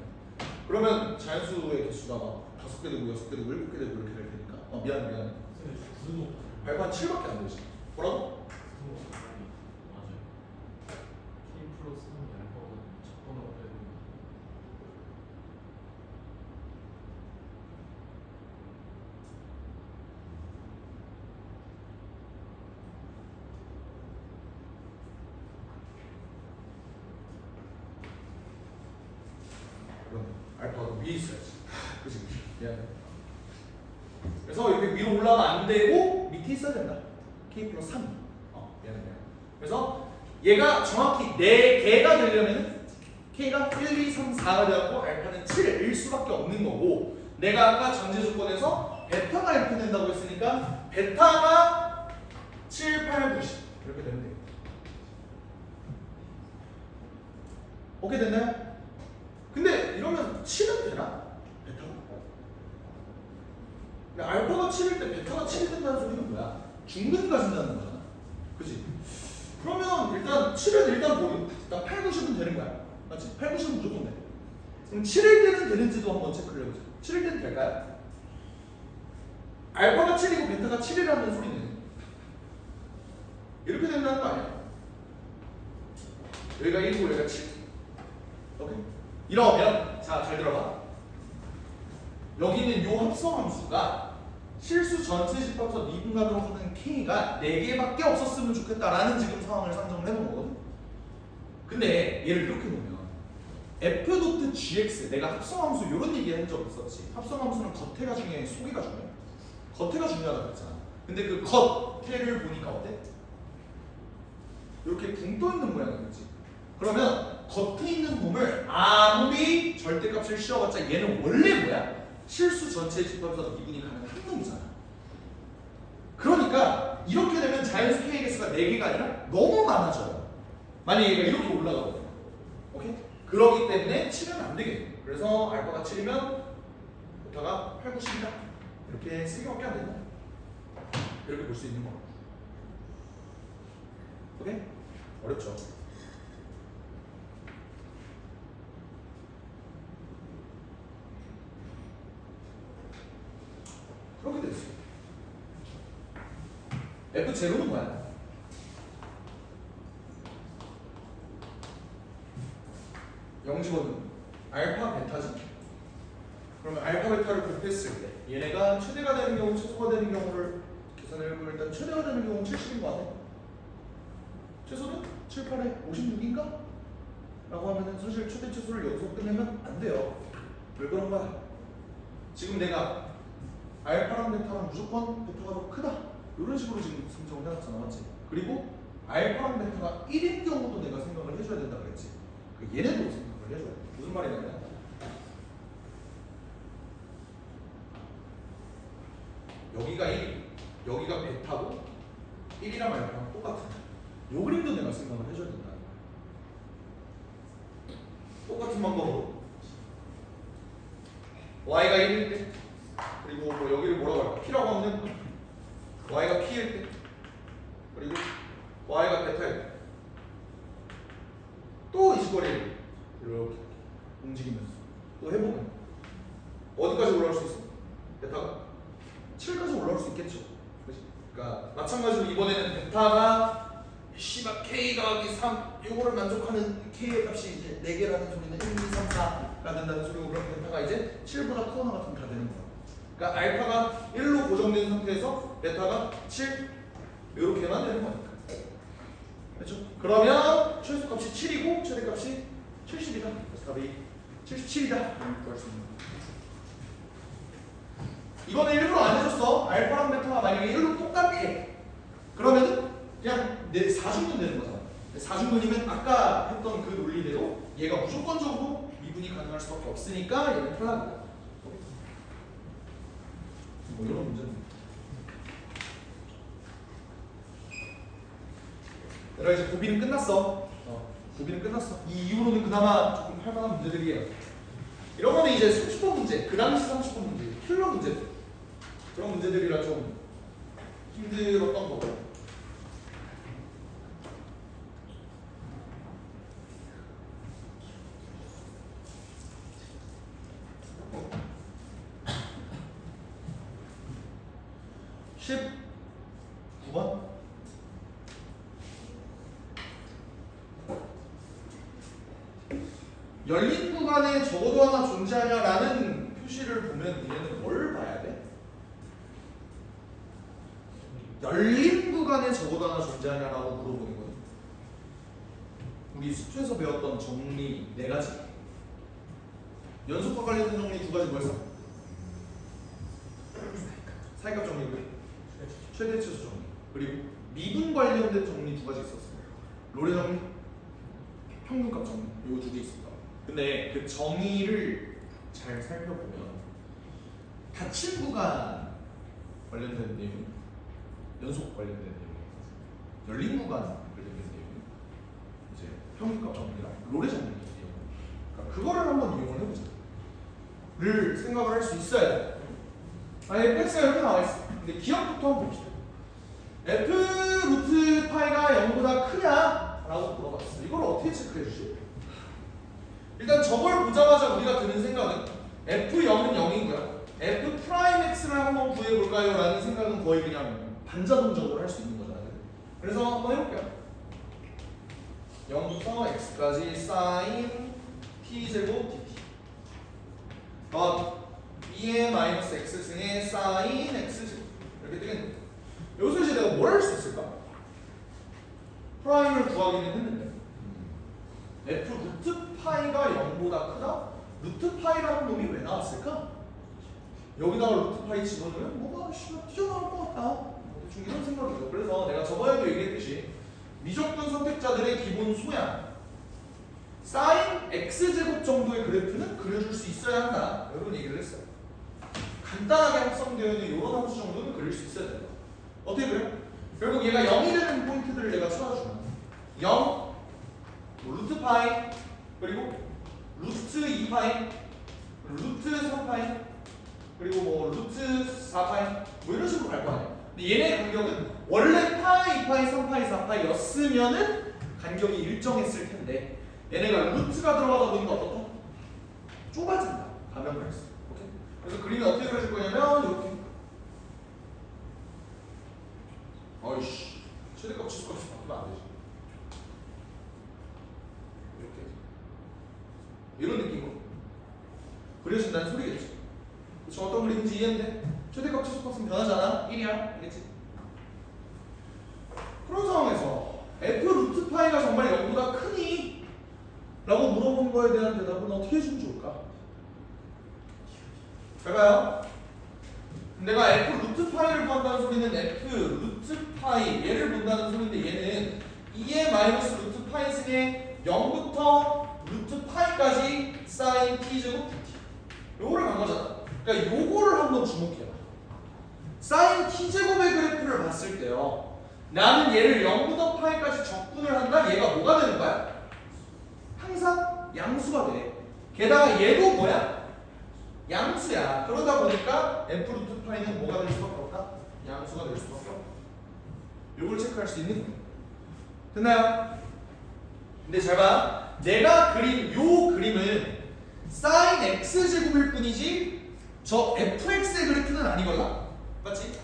Speaker 1: 그러면 자연수의 개수가 막 5개 되고 6개 되고 7개 되고 이렇게 될 테니까. 미안해. 알파 한 7밖에 안 되지. 뭐라고?
Speaker 2: 맞아요. K 플러스 3이 알파보다 작거나 같아야 되는
Speaker 1: 그럼 알파가 위에 있어야지. 그치? 미안해. 그래서 이렇게 위로 올라가면 안 되고 밑에 있어야 된다. k 플러스 3. 미안해. 그래서 얘가 정확히 4개가 되려면 k가 1, 2, 3, 4가 되었고 알파는 7일 수밖에 없는 거고, 내가 아까 전제 조건에서 베타가 이렇게 된다고 했으니까 베타가 7, 8, 9, 10 이렇게 되면 돼요. 오케이 됐나요? 근데 이러면 7은 되나? 베타가? 근데 알파가 7일 때 베타가 7이 된다는 소리는 뭐야? 중근까지 된다는 거잖아. 그치? 그러면 일단 7은 일단 보기. 일단 8, 9, 10은 되는 거야. 맞지? 8, 9, 10은 무조건 돼. 그럼 7일 때는 되는지도 한번 체크를 해보자. 7일 때는 될까요? 알파가 7이고 베타가 7이라는 소리는 이렇게 된다는 거 아니야? 여기가 1이고 여기가 7. 오케이? 이러면 자, 잘 들어봐. 여기는 요 합성함수가 실수 전체 집합에서 미분간으로 하는 k가 4개밖에 없었으면 좋겠다라는 지금 상황을 상정을 해본 거거든. 근데 얘를 이렇게 놓으면 f.gx, 내가 합성함수 이런 얘기 한 적 있었지. 합성함수는 겉에가 중요해, 속에가 중요해. 겉에가 중요하다고 했잖아. 근데 그 겉에를 보니까 어때? 이렇게 붕 떠 있는 모양이겠지. 그러면 겉에 있는 놈을 아무리 절대값을 씌워봤자 얘는 원래 뭐야? 실수 전체 집합에서 미분이 가는 한 놈이잖아. 그러니까 이렇게 되면 자연수 K의 개수가 4개가 아니라 너무 많아져요. 만약에 얘가 이렇게 올라가거든요. 오케이? 그러기 때문에 7은 안 되겠네. 그래서 알파가 7이면 베타가 8, 9, 10이다. 이렇게 3개밖에 안 된다. 이렇게 볼 수 있는 거. 오케이? 어렵죠? 그렇게 됐어요. F0는 뭐야? 영지번은 알파 베타지. 그러면 알파 베타를 곱했을 때 얘네가 최대가 되는 경우, 최소가 되는 경우를 계산을 해보면 일단 최대가 되는 경우는 70인 거 같아. 최소는 7, 8에 56인가? 라고 하면은 사실 최대 최소를 여기서 끝내면 안 돼요. 왜 그런 거야? 지금 내가 알파랑 베타랑 무조건 베타가 더 크다 이런 식으로 지금 생성을 해놨잖아, 맞지? 그리고 알파랑 베타가 1인 경우도 내가 생각을 해줘야 된다 그랬지. 얘네도 생각을 해줘야 돼. 무슨 말이냐면 여기가 1, 여기가 베타고 1이랑 말이랑 똑같은 요 그림도 내가 생각을 해줘야 된다. 똑같은 방법으로 y가 1일 때 그리고 뭐 여기를 뭐라고 할까? p라고 하면 되는 y가 p일 때 그리고 y가 베타일 때 또 이 시거리를 이렇게 움직이면서 또 해보면 어디까지 올라갈 수 있어? 베타가 7까지 올라올 수 있겠죠. 그치? 그러니까 마찬가지로 이번에는 베타가 씨발 k 더하기 3 이거를 만족하는 k의 값이 이제 4개라는 소리는 1, 2, 3, 4가 된다는 소리고 그럼 베타가 이제 7보다 크거나 같으면 다 되는 거야. 그러니까 알파가 1로 고정된 상태에서 베타가 7 이렇게만 되는 거니까. 그렇죠? 그러면 최소값이 7이고 최대값이 70이다. 그래서 답이 77이다. 이렇게 할 수 있는 거야. 이번에 일부러 안 해줬어. 알파랑 베타가 만약에 1로 똑같아. 그러면은 그냥 내 4중근 되는 거잖아. 4중근이면 아까 했던 그 논리대로 얘가 무조건적으로 미분이 가능할 수밖에 없으니까 얘는 편합니다. 뭐 이런 문제는 얘들아 이제 고비는 끝났어. 고비는 끝났어. 이 이후로는 그나마 조금 할만한 문제들이에요. 이런 거는 이제 30번 문제, 그 당시 30번 문제, 킬러 문제들 그런 문제들이라 좀 힘들었던 거고. 십 9번 열린 구간에 적어도 하나 존재하냐라는 표시를 보면 얘는 뭘 봐야 돼? 열린 구간에 적어도 하나 존재하냐라고 물어보는 거예요. 우리 수투에서 배웠던 정리 4가지. 연속과 관련된 정리 2가지 뭐였어? 사이값 정리고요. 최대치수 정리. 그리고 미분 관련된 정리 2가지 있었어요. 롤의 정리, 평균값 정리. 요 2개 있었다. 근데 그 정의를 잘 살펴보면 닫힌 구간 관련된 내용, 연속 관련된 내용, 열린 구간 관련된 내용, 이제 평균값 정리랑 롤의 정리 내용. 그러니까 그거를 한번 이용을 해보자.를 생각을 할 수 있어야 돼. fx가 이렇게 나와 있어. 근데 기억부터 한번 봅시다. f 루트 파이가 0보다 크냐? 라고 물어봤어. 이걸 어떻게 체크해 주지? 일단 저걸 보자마자 우리가 드는 생각은 f0은 0이고요. f 프라임 x를 한번 구해볼까요? 라는 생각은 거의 그냥 반자동적으로 할 수 있는 거잖아요. 그래서 한번 해볼게요. 0부터 x까지 sin t제곱 dt 2의 마이너스 x승의 sin x제곱 이렇게 되겠네. 여기서 이제 내가 뭘 할 수 있을까? 프라임을 구하기는 했는데 f 루트 파이가 0보다 크다? 루트 파이라는 놈이 왜 나왔을까? 여기다가 루트 파이 집어넣으면 뭐가 튀어나올 것 같다. 대충 이런 생각이죠. 그래서 내가 저번에도 얘기했듯이 미적분 선택자들의 기본 소양 sin x제곱 정도의 그래프는 그려줄 수 있어야 한다. 이런 얘기를 했어요. 간단하게 합성되어 있는 이런 함수 정도는 그릴 수 있어야 된다. 어떻게 그래? 결국 얘가 0이 되는 포인트들을 내가 찾아주면 0, 뭐 루트 파이, 그리고 루트 2파이, 루트 3파이, 그리고 뭐 루트 4파이 뭐 이런 식으로 갈 거 아니야. 근데 얘네 간격은 원래 파이, 2파이, 3파이, 4파이였으면은 간격이 일정했을 텐데 얘네가 루트가 들어가다 보니까 어떻다? 좁아진다. 감염을 했어. 오케이? 그래서 그림이 어떻게 그려질 거냐면 이렇게. 어이씨, 최대값 치수값이 바꾸면 안 되지. 이렇게. 이런 느낌으로 그려진다는 소리겠지. 그쵸? 어떤 그림인지 이해했는데 최대값 치수값은 변하잖아. 1이야. 알겠지? 그런 상황에서 f 루트 파이가 정말 0보다 크니? 라고 물어본 거에 대한 대답은 어떻게 해주면 좋을까? 잘 봐요. 내가 f 루트 파이를 본다는 소리는 f 루트 파이 얘를 본다는 소리인데 얘는 2의 마이너스 루트 파이 승의 0부터 루트 파이까지 sin t제곱 dt 요거를 간 거잖아. 그러니까 요거를 한번 주목해봐. 사인 t제곱의 그래프를 봤을 때요. 나는 얘를 0부터 파이까지 적분을 한다. 얘가 뭐가 되는 거야? 항상 양수가 돼. 게다가 얘도 뭐야? 양수야. 그러다 보니까 f 루트 파이는 뭐가 될 수밖에 없다? 양수가 될 수밖에 없다. 이걸 체크할 수 있는 거예요. 됐나요? 근데 잘 봐. 내가 그린 요 그림은 사인 x제곱일 뿐이지 저 fx의 그래프는 아니거든. 맞지?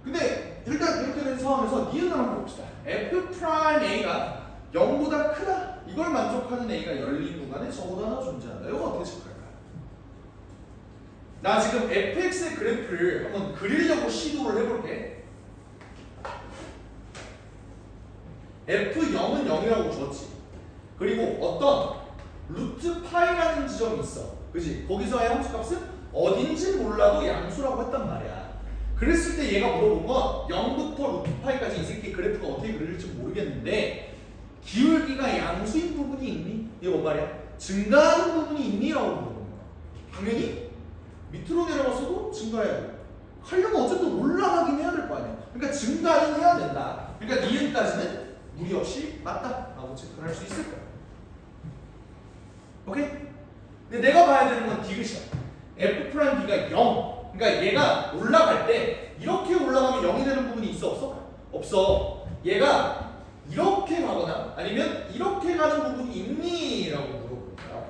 Speaker 1: 근데 일단 이렇게 된 상황에서 니은을 한번 봅시다. f 프라임 a가 0보다 크다. 이걸 만족하는 a가 열린 공간에 적어도 하나 존재한다. 이거 어떻게 체크할까? 나 지금 fx의 그래프를 한번 그리려고 시도를 해볼게. f0은 0이라고 줬지. 그리고 어떤 루트 파이라는 지점이 있어. 그지? 거기서의 함수값은 어딘지 몰라도 양수라고 했단 말이야. 그랬을 때 얘가 물어본 건 0부터 루트 파이까지 이 새끼 그래프가 어떻게 그릴지 모르겠는데 기울기가 양수인 부분이 있니? 이게 뭔 말이야? 증가하는 부분이 있니? 라고 물어보는 거야. 당연히 밑으로 내려가서도 증가해야 돼. 하려면 어쨌든 올라가긴 해야 될 거 아니야. 그러니까 증가는 해야 된다. 그러니까 니은까지는 무리 없이 맞다 라고 체크를 할 수 있을 거야. 오케이? 근데 내가 봐야 되는 건 디귿이야. f'B가 0. 그러니까 얘가 올라갈 때 이렇게 올라가면 0이 되는 부분이 있어 없어? 없어. 얘가 이렇게 가거나 아니면 이렇게 가는 부분이 있니? 라고 물어본 거야.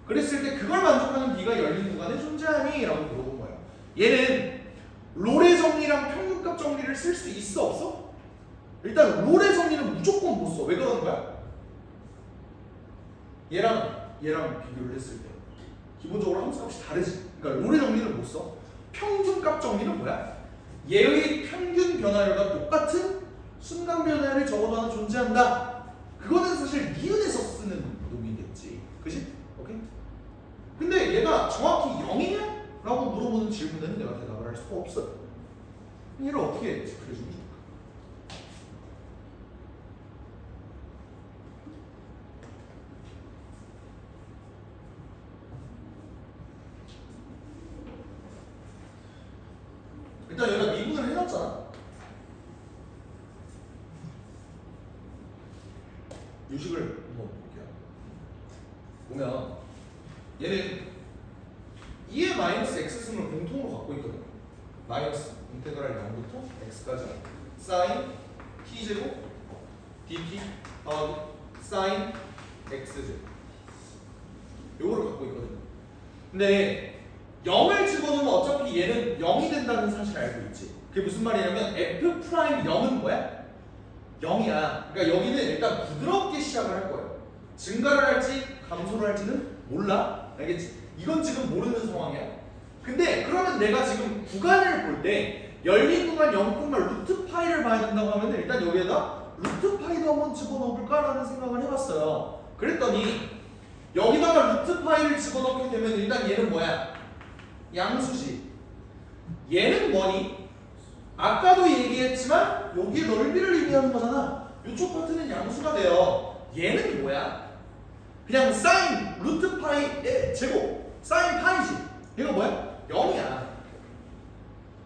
Speaker 1: 그랬을 때 그걸 만족하는 B가 열린 구간에 존재하니? 라고 물어본 거야. 얘는 롤의 정리랑 평균값 정리를 쓸 수 있어 없어? 일단 롤의 정리는 무조건 못 써. 왜 그러는 거야? 얘랑 비교를 했을 때 기본적으로 함수값이 다르지. 그러니까 롤의 정리는 못 써. 평균값 정리는 뭐야? 얘의 평균 변화율과 똑같은 순간 변화율이 적어도 하나 존재한다. 그거는 사실 니은에서 쓰는 놈이겠지. 그지? 오케이? 근데 얘가 정확히 0이냐? 라고 물어보는 질문에는 내가 대답을 할 수가 없어요. 얘를 어떻게 체크해 주면 좋을까? 일단 여기다 미분을 해놨잖아. 유식을 한번 볼게요. 보면 얘는 2의 마이너스 x승을 공통으로 갖고 있거든. 마이너스 인테그랄 0부터 x까지 사인 t제곱 dt 더하기 사인 x제곱 요거를 갖고 있거든. 근데 0을 집어넣으면 어차피 얘는 0이 된다는 사실을 알고 있지. 그게 무슨 말이냐면 f'0은 뭐야? 0이야. 그러니까 여기는 일단 부드럽게 시작을 할 거예요. 증가를 할지 감소를 할지는 몰라. 알겠지? 이건 지금 모르는 상황이야. 근데 그러면 내가 지금 구간을 볼 때 열린 구간 0, 루트 파이를 봐야 된다고 하면 일단 여기에다 루트 파이도 한번 집어넣어볼까라는 생각을 해봤어요. 그랬더니 여기다가 루트 파이를 집어넣게 되면 일단 얘는 뭐야? 양수지. 얘는 뭐니? 아까도 얘기했지만 여기에 넓이를 의미하는 거잖아. 이쪽 파트는 양수가 돼요. 얘는 뭐야? 그냥 사인 루트 파이의 제곱 사인 파이지. 얘가 뭐야? 0이야.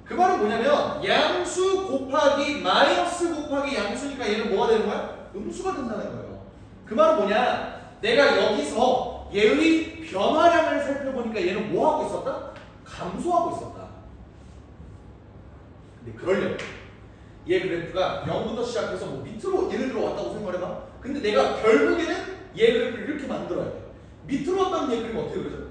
Speaker 1: 그 말은 뭐냐면 양수 곱하기 마이너스 곱하기 양수니까 얘는 뭐가 되는 거야? 음수가 된다는 거예요. 그 말은 뭐냐? 내가 여기서 얘의 변화량을 살펴보니까 얘는 뭐 하고 있었다? 감소하고 있었다. 근데 그러려면 얘 그래프가 0부터 시작해서 뭐 밑으로 예를 들어 왔다고 생각해봐. 근데 내가 결국에는 얘 그래프를 이렇게 만들어야 돼. 밑으로 왔다면 얘 그림 어떻게 그려져?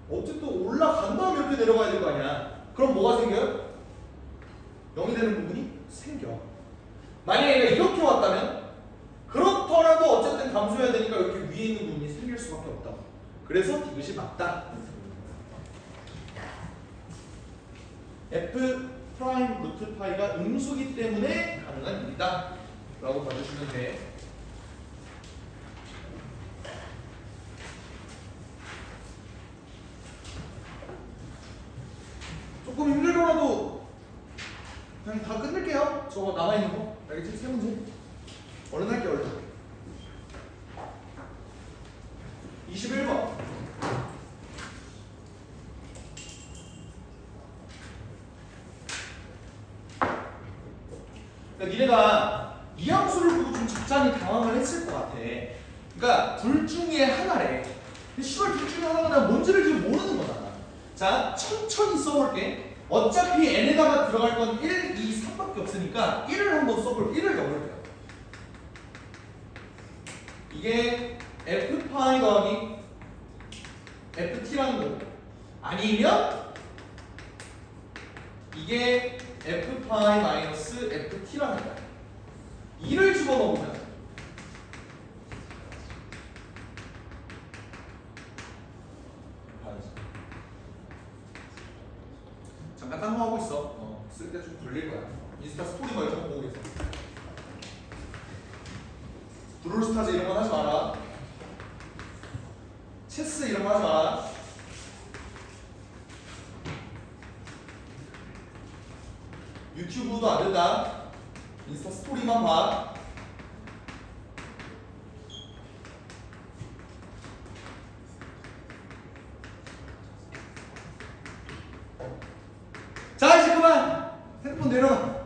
Speaker 1: 어쨌든 올라간 다음에 이렇게 내려가야 될 거 아니야. 그럼 뭐가 생겨요? 0이 되는 부분이 생겨. 만약에 얘가 이렇게 왔다면 그렇더라도 어쨌든 감소해야 되니까 이렇게 위에 있는 부분이 생길 수밖에 없다. 그래서 이것이 맞다. f 프라임 루트 파이가 음수기 때문에 가능한 일이다 라고 봐주시면 돼. 조금 힘들더라도 그냥 다 끝낼게요. 저거 남아있는 거 알겠지? 세 문제 얼른 할게. 얼른 21번 니네가 이 함수를 보고 좀 적잖이 당황을 했을 것 같아. 그러니까 둘 중에 하나래. 근데 씨발 둘 중에 하나가 나 뭔지를 지금 모르는 거잖아. 자, 천천히 써볼게. 어차피 n에다가 들어갈 건 1, 2, 3밖에 없으니까 1을 한번 써볼게. 1을 넣어볼게요. 이게 f파이 더하기 ft라는 거고, 아니면 이게 f파이 마이너스 ft라는 거야. 2를 집어넣으면 잠깐 딴 거 하고 있어. 쓸 때 좀 걸릴 거야. 인스타 스토리 뭐 이런 거 보고 있어. 브롤스타즈 이런 거 하지 마라. 체스 이런 거 하지 마라. 유튜브도 안 된다. 인스타 스토리만 봐. 자, 이제 그만. 핸드폰 내려놔.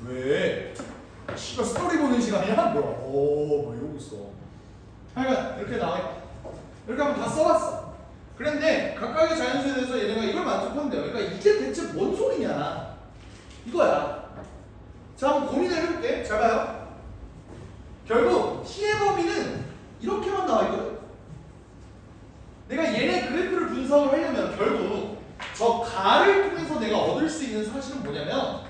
Speaker 1: 왜? 씨발 스토리 보는 시간이야? 뭐야? 뭐 이러고 있어. 하여간 이렇게 나와있다. 이렇게 하면 다 써봤어. 그런데 각각의 자연수에 대해서 얘네가 이걸 만족한대요. 그러니까 이게 대체 뭔 소리냐? 이거야. 자, 한번 고민을 해볼게. 잘 봐요. 결국 t의 범위는 이렇게만 나와있거든. 내가 얘네 그래프를 분석을 하려면 결국 저 가를 통해서 내가 얻을 수 있는 사실은 뭐냐면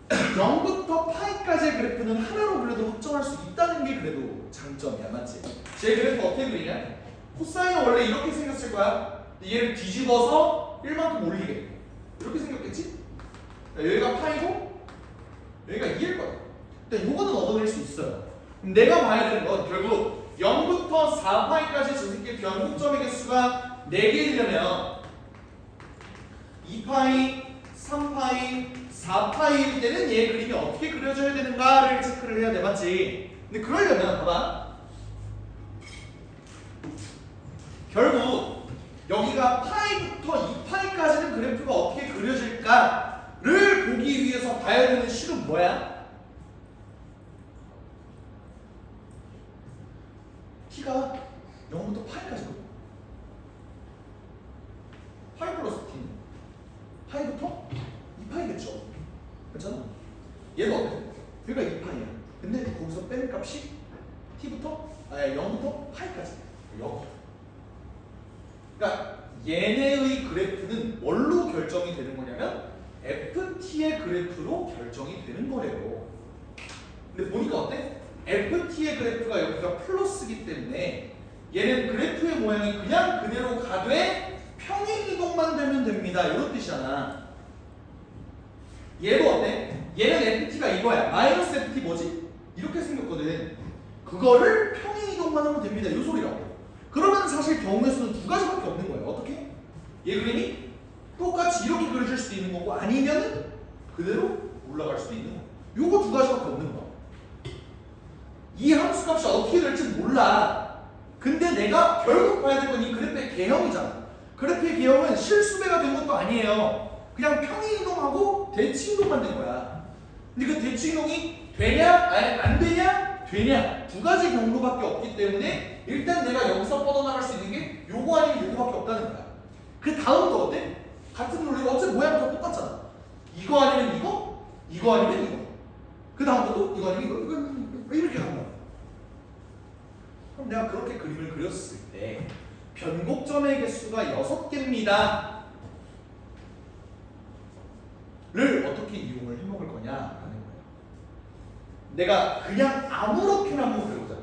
Speaker 1: 0부터 파이까지의 그래프는 하나로 그래도 확정할 수 있다는 게 그래도 장점이야. 맞지? 제 그래프 어떻게 그리냐? 코사인은 원래 이렇게 생겼을 거야. 얘를 뒤집어서 1만큼 올리게 이렇게 생겼겠지? 여기가 파이고 여기가 2일 거야. 근데 이거는 얻어낼 수 있어요. 내가 봐야 되는 건 결국 0부터 4파이까지 저 새끼 변곡점의 개수가 4개이려면 2파이, 3파이, 4파이일 때는 얘 그림이 어떻게 그려져야 되는가를 체크를 해야 돼. 맞지? 근데 그러려면 봐봐. 결국 여기가 파이부터 2파이까지는 그래프가 어떻게 그려질까를 보기 위해서 봐야 되는 실은 뭐야? t가 0부터 파이까지거든. 파이 플러스 t는 파이부터 2파이겠죠. 괜찮아? 얘도 어때? 여기가 2파이야. 근데 거기서 뺀 값이 t부터 0부터 파이까지. 0. 그러니까 얘네의 그래프는 뭘로 결정이 되는 거냐면 ft의 그래프로 결정이 되는 거래요. 근데 보니까 어때? ft의 그래프가 여기가 플러스기 때문에 얘는 그래프의 모양이 그냥 그대로 가되 평행 이동만 되면 됩니다. 이런 뜻이잖아. 얘도 어때? 얘는 ft가 이거야. 마이너스 ft 뭐지? 이렇게 생겼거든. 그거를 평행 이동만 하면 됩니다. 이 소리라고. 그러면 사실 경우의 수는 두 가지밖에 없는 거예요. 어떻게? 얘 그림이 똑같이 이렇게 그려질 수도 있는 거고 아니면은 그대로 올라갈 수도 있는 거고. 요거 두 가지밖에 없는 거야. 이 함수 값이 어떻게 될지 몰라. 근데 내가 결국 봐야 될 건 이 그래프의 개형이잖아. 그래프의 개형은 실수배가 된 것도 아니에요. 그냥 평행 이동하고 대칭 이동만 된 거야. 근데 그 대칭 이동이 되냐? 아니 안 되냐? 되냐? 두 가지 경로밖에 없기 때문에 일단 내가 여기서 뻗어나갈 수 있는 게 요거 아니면 요거밖에 없다는 거야. 그 다음도 어때? 같은 논리가 어차피 모양 다 똑같잖아. 이거 아니면 이거, 이거 아니면 이거. 그 다음도 이거 아니면 이거 이렇게 가는 거야. 그럼 내가 그렇게 그림을 그렸을 때 변곡점의 개수가 6개입니다. 를 어떻게 이용을 해먹을 거냐라는 거예요. 내가 그냥 아무렇게나 한번 그려보자.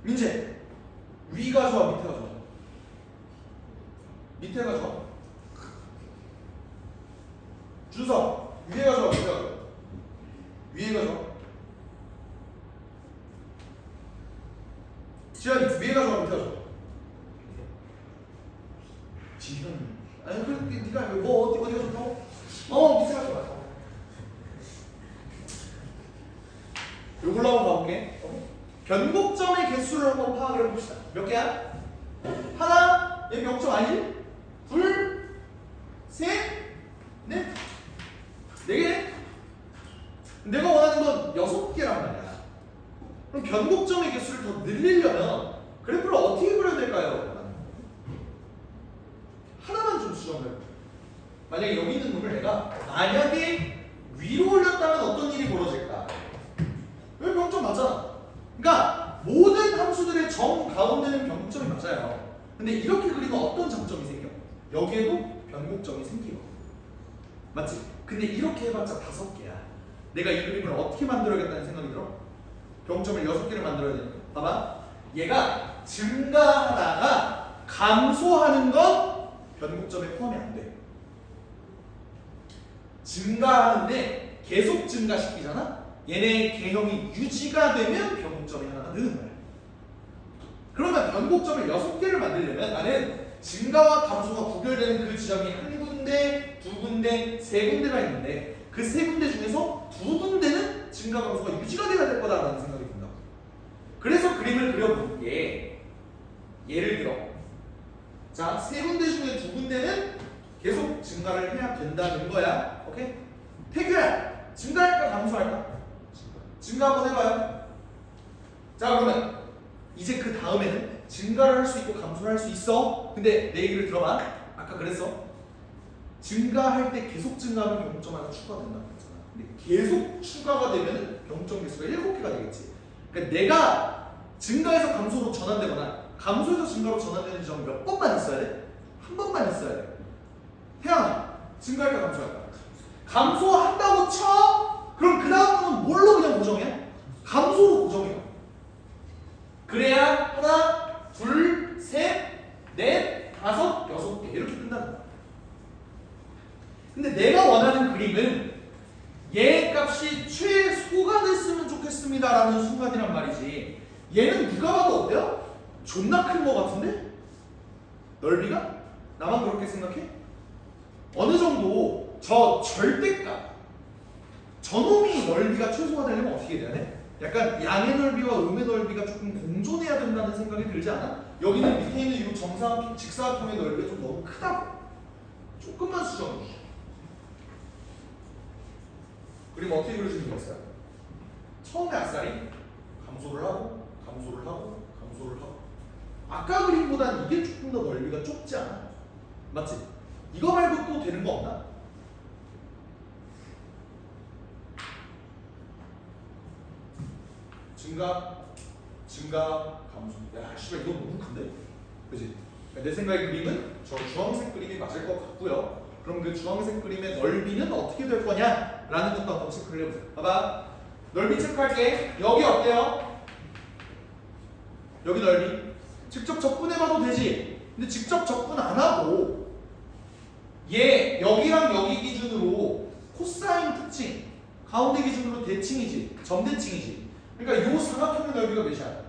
Speaker 1: 민재, 위가 좋아, 밑에가 좋아? 밑에가 좋아? 준석, 위에가 좋아, 밑에가 좋아? 위에가 좋아? 지현이, 위에가 좋아, 밑에가 좋아? 지현이. 아니, 그럼 네가 뭐 어디가 좋다고? 밑에가 좋아. 요걸로 한번 가볼게. 변곡점의 개수를 한번 파악을 해봅시다. 몇 개야? 하나, 얘 변곡점 아니지? 둘, 셋, 넷. 4개 내가 원하는 건 6개란 말이야. 그럼 변곡점의 개수를 더 늘리려면 그래프를 어떻게 그려야 될까요? 하나만 좀 수정을 해볼게요. 만약에 여기 있는 놈을 내가 만약에 위로 올렸다면 어떤 일이 벌어질까? 여기 변곡점 맞잖아. 그러니까 모든 함수들의 점 가운데는 변곡점이 맞아요. 근데 이렇게 그리면 어떤 장점이 생겨? 여기에도 변곡점이 생기고, 맞지? 근데 이렇게 해봤자 5개야. 내가 이 그림을 어떻게 만들어야겠다는 생각이 들어? 변곡점을 6개를 만들어야 되니까. 봐봐. 얘가 증가하다가 감소하는 건 변곡점에 포함이 안 돼. 증가하는데 계속 증가시키잖아? 얘네 개형이 유지가 되면 변곡점이 하나가 느는 거야. 그러면 변곡점을 6개를 만들려면 나는 증가와 감소가 구별되는 그 지점이 한 군데, 2군데, 3군데가 있는데 그 3군데 중에서 2군데는 증가 감소가 유지가 돼야 될 거다라는 생각이 든다. 그래서 그림을 그려본 게 예를 들어 자, 3군데 중에 2군데는 계속 증가를 해야 된다는 거야. 오케이? 태규야, 증가할까 감소할까? 증가 한번 해봐요. 자, 그러면 이제 그 다음에는 증가를 할 수 있고 감소를 할 수 있어. 근데 내 얘기를 들어봐. 아까 그랬어. 증가할 때 계속 증가하면 변곡점 하나 추가가 된다고 했잖아. 근데 계속 추가가 되면 변곡점 개수가 7개가 되겠지. 그러니까 내가 증가해서 감소로 전환되거나 감소해서 증가로 전환되는 지점 몇 번만 있어야 돼? 한 번만 있어야 돼. 태양아, 증가할까 감소할까? 감소한다고 쳐? 그럼 그 다음은 뭘로 그냥 고정해? 감소로 고정해요. 그래야 하나, 둘, 셋, 넷, 다섯, 6개 이렇게 끝나는 거야. 근데 내가 원하는 그림은 얘 값이 최소가 됐으면 좋겠습니다라는 순간이란 말이지. 얘는 누가 봐도 어때요? 존나 큰 거 같은데? 넓이가? 나만 그렇게 생각해? 어느 정도 저 절대값 저놈이 넓이가 최소화 되려면 어떻게 돼야 돼? 약간 양의 넓이와 음의 넓이가 조금 공존해야 된다는 생각이 들지 않아? 여기는 밑에 있는 이 정사각, 직사각형의 넓이가 좀 너무 크다고. 조금만 수정해 주시죠. 그림 어떻게 그려주는 거였어요? 처음에 아싸리 감소를 하고 감소를 하고 감소를 하고. 아까 그림보단 이게 조금 더 넓이가 좁지 않아? 맞지? 이거 말고 또 되는 거 없나? 증가, 증가, 감소. 야, 씨발 이거 너무 큰데? 그지? 내 생각에 그림은 저 주황색 그림이 맞을 것 같고요. 그럼 그 주황색 그림의 넓이는 어떻게 될 거냐? 라는 것도 한번 체크를 해보세요. 봐봐. 넓이 체크할게. 여기 어때요? 여기 넓이. 직접 접근해봐도 되지. 근데 직접 접근 안 하고 얘 여기랑 여기 기준으로 코사인 특징, 가운데 기준으로 대칭이지, 점대칭이지. 그러니까 요 삼각형의 넓이가 몇이야?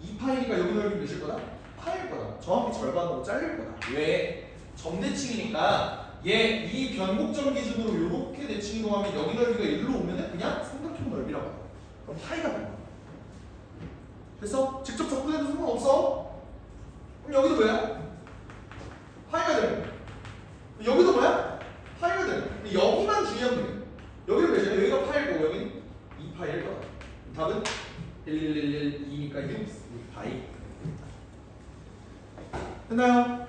Speaker 1: 2파이니까 여기 넓이 몇일 거다? 파일 거다. 정확히 절반으로 잘릴 거다. 왜? 점대칭이니까 얘 이 변곡점 기준으로 이렇게 대칭 이동하면 여기 넓이가 1로 오면은 그냥 삼각형 넓이라고 해. 그럼 파이가 되는 거야. 됐어? 직접 접근해도 상관없어. 그럼 여기도 뭐야? 파이가 되는 거야. 여기도 뭐야? 파이가 되는 거야. 여기만 중요한 거야. 여기는 몇이야? 여기가 파이고 여기는 2파이일 거다. 답은 1,1,1,1,2니까 6파이. 됐나요?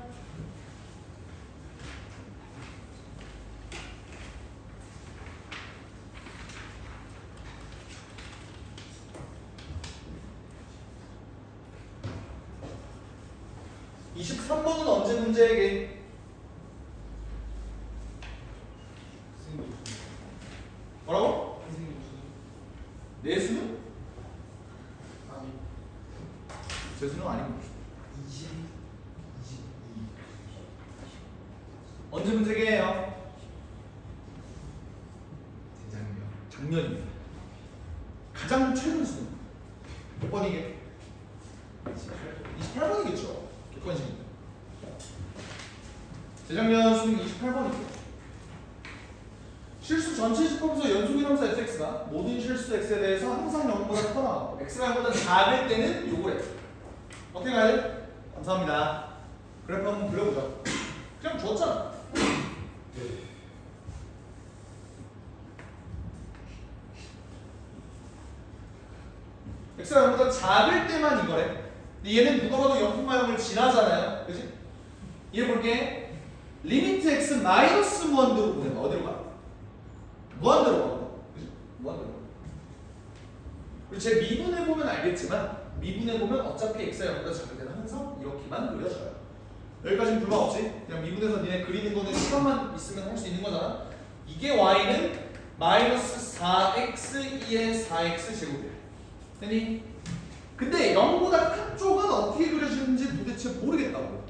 Speaker 1: (23번은) 언제 문제에게? 뭐라고? 내수는?
Speaker 2: 아니
Speaker 1: 재수는 아니고
Speaker 2: 22
Speaker 1: 언제 문제게요?
Speaker 2: 대장면
Speaker 1: 작년입니다. 가장 최근 수능 몇 번이게? 28번이겠죠. 객관식입니다. 재작년 수능 28번이죠. 실수 전체 집합에서 연속이함수 fx가 모든 실수 x에 대해서 항상 0보다 커나 x가 0보다 작을 때는 요거래. 어떻게 가야 돼? 감사합니다. 그래프 한번 그려보자. 그냥 줬잖아. x가 0보다 작을 때만 이거래. 근데 얘는 누가 봐도 0,0을 지나잖아요. 그치? 얘 볼게. 리미트 x 마이너스 무한대로 보내면 어디로 가? 무한대로 가. 그치? 무한대로 가. 그리고 제 미분해 보면 알겠지만 미분해 보면 어차피 x가 0보다 작을 때는 항상 이렇게만 그려져요. 여기까지는 불만 없지? 그냥 미분해서 니네 그리는 거는 시간만 있으면 할 수 있는 거잖아. 이게 y는 마이너스 4x2의 4x 제곱이야. 됐니? 근데 0보다 큰 쪽은 어떻게 그려지는지 도대체 모르겠다고.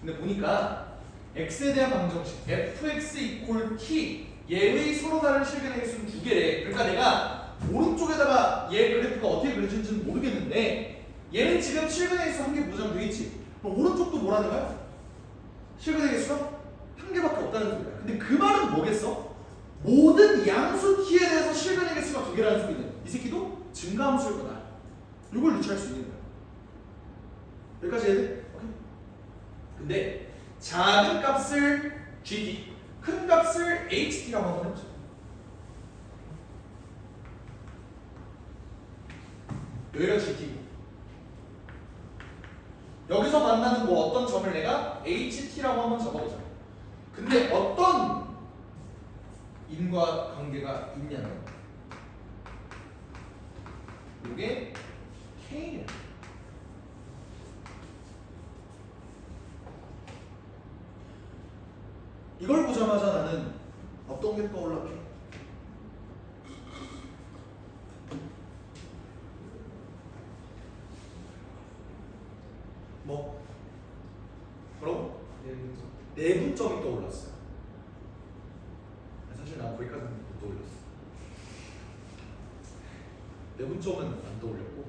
Speaker 1: 근데 보니까 x에 대한 방정식 fx 이퀄 t 얘의 서로 다른 실근의 개수는 두 개래. 그러니까 내가 오른쪽에다가 얘 그래프가 어떻게 그려지는지는 모르겠는데 얘는 지금 실근의 개수 한 개 보자면 되겠지. 그럼 오른쪽도 뭐라는 거야? 실근의 개수가 한 개밖에 없다는 소리야. 근데 그 말은 뭐겠어? 모든 양수 t에 대해서 실근의 개수가 두 개라는 소리는 이 새끼도 증가함수일 거다. 이걸 유추할 수 있는 거야. 여기까지 해야 돼? 오케이. 근데 작은 값을 gt, 큰 값을 ht라고 한번 해보자. 여기가 gt고 여기서 만나는 뭐 어떤 점을 내가 ht라고 한번 적어보자. 근데 어떤 인과관계가 있냐면 이게 k냐. 이걸 보자마자 나는 어떤 게 떠올랐게? 뭐? 뭐라고? 내분점이 떠올랐어요. 사실 난 거기까지는 못 떠올렸어. 내분점은 안 떠올렸고.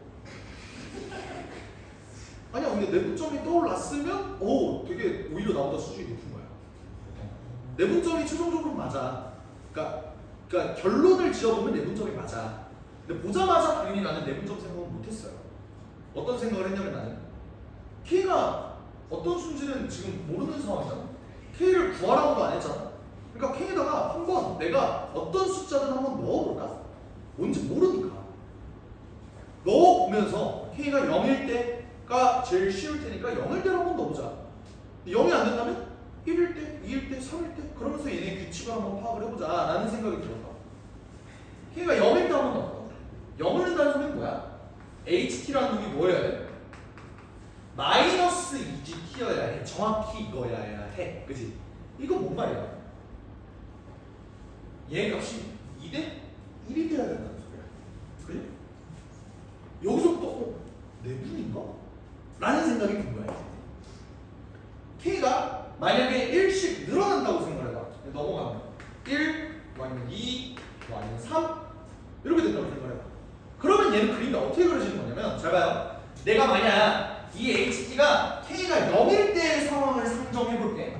Speaker 1: 아니야, 근데 내분점이 떠올랐으면 되게 오히려 나보다 수준이 높은 거야. 내분점이 최종적으로 맞아. 그러니까 결론을 지어보면 내분점이 맞아. 근데 보자마자 당연히 나는 내분점 생각은 못했어요. 어떤 생각을 했냐면 나는 K가 어떤 수인지는 지금 모르는 상황이잖아. K를 구하라고도 안 했잖아. 그러니까 K에다가 한번 내가 어떤 숫자든 한번 넣어볼까? 뭔지 모르니까. 넣어보면서 K가 0일 때가 제일 쉬울 테니까 0일 때로 한번 넣어보자. 0이 안 된다면 1일 때, 2일 때, 3일 때 그러면서 얘네 규칙을 한번 파악을 해보자 라는 생각이 들었다. K가 0일 때 한번 넣어봐. 0을 넣는다는 소리는 뭐야? HT라는 놈이 뭐여야 돼? 마이너스 2GT여야 해. 정확히 이거여야 해. 그치? 이건 뭔 말이야? 얘 값이 2대 1이 돼야 된다는 소리야. 그지? 여기서부터 내분인가? 라는 생각이 든 거야. K가 만약에 1씩 늘어난다고 생각해봐. 넘어가면 1, 아니면 2, 아니면 3 이렇게 된다고 생각해봐. 그러면 얘는 그림이 어떻게 그려지는 거냐면 잘 봐요. 내가 만약 이 HT가 K가 0일 때의 상황을 상정해볼게.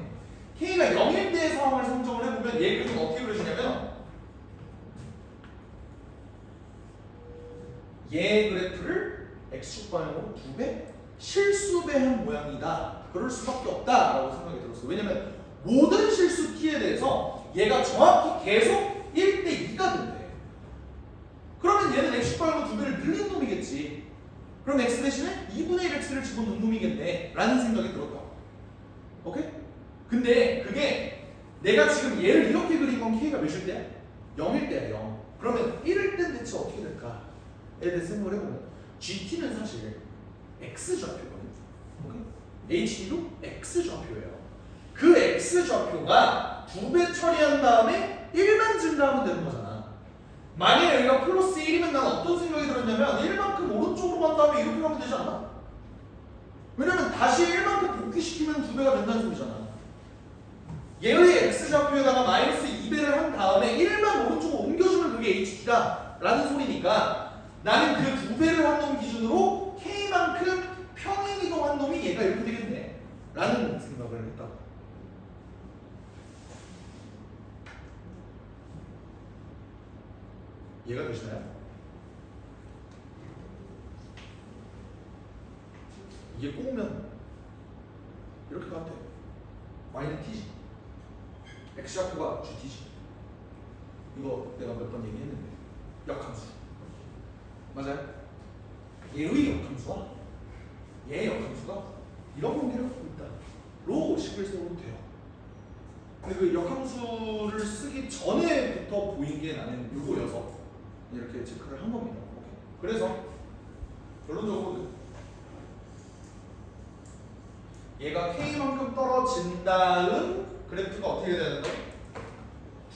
Speaker 1: K가 0일 때의 상황을 상정을 해보면 얘 그림은 어떻게 그려지냐면 얘 그래프를 X축 방향으로 2배 실수배한 모양이다. 그럴 수밖에 없다라고 생각이 들었어. 왜냐면 모든 실수 t에 대해서 얘가 정확히 계속 1대 2가 된대. 그러면 얘는 X축 방향으로 2배를 늘린 놈이겠지. 그럼 X 대신에 2분의 1 X를 집어넣은 놈이겠네 라는 생각이 들었다. 오케이? 근데 그게 내가 지금 얘를 이렇게 그린 건 K가 몇일 때야? 0일 때야. 0. 그러면 1일 때는 대체 어떻게 될까? 에 대해 생각을 해보면 GT는 사실 X좌표거든. 오케이? HD도 X좌표예요. 그 X좌표가 2배 처리한 다음에 1만 증가하면 되는 거잖아. 만약에 여기가 플러스 1이면 난 어떤 생각이 들었냐면 1만큼 오른쪽으로 간 다음에 이렇게 가면 되지 않나? 왜냐면 다시 1만큼 복귀시키면 2배가 된다는 소리잖아. 얘의 X좌표에다가 마이너스 2배를 한 다음에 1만 오른쪽으로 옮겨주면 그게 HT다 라는 소리니까 나는 그 2배를 한 놈 기준으로 K만큼 평행 이동한 놈이 얘가 이렇게 되겠네 라는 생각을 했다. 이해가 되시나요? 이게 꼬우면 이렇게 가면 돼. y는 t지. x좌표가 gt지. 이거 내가 몇 번 얘기했는데 역함수. 맞아요? 얘의 역함수가 얘의 역함수가 이런 관계를 갖고 있다 로 식을 세워도 돼요. 근데 그 역함수를 쓰기 전에부터 보인 게 나는 요거여서 이렇게 체크를 한 겁니다. 그래서 결론적으로 얘가 K만큼 떨어진 다음 그래프가 어떻게 돼야 된다?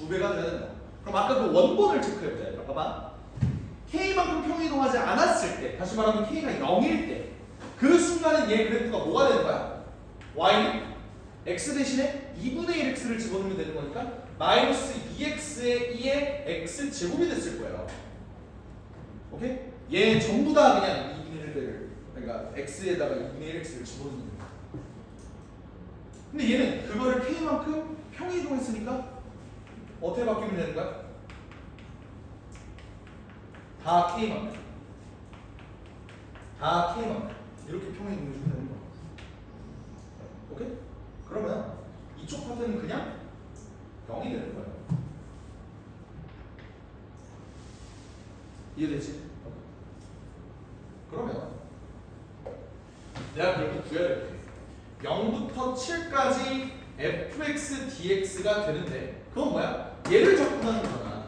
Speaker 1: 2배가 돼야 된다. 그럼 아까 그 원본을 체크해보자. 봐봐. K만큼 평이동하지 않았을 때, 다시 말하면 K가 0일 때, 그 순간은 얘 그래프가 뭐가 되는 거야? Y는 X 대신에 2분의 1X를 집어넣으면 되는 거니까 마이너스 2X의 2의 X 제곱이 됐을 거예요. 오케이? 얘 전부 다 그냥 2분의 1을, 그러니까 X에다가 2분의 1X를 집어넣는 거야. 근데 얘는 그거를 K만큼 평이동했으니까 어떻게 바뀌면 되는 거야? 다 K만큼. 다 K만큼. 이렇게 평이동해 주면 되는 거야. 오케이? 그러면 이쪽 파트는 그냥 0이 되는 거예요. 이해되지? 그러면 내가 그렇게 구해야 돼. 0부터 7까지 fx dx가 되는데 그건 뭐야? 얘를 접근하는 거잖아.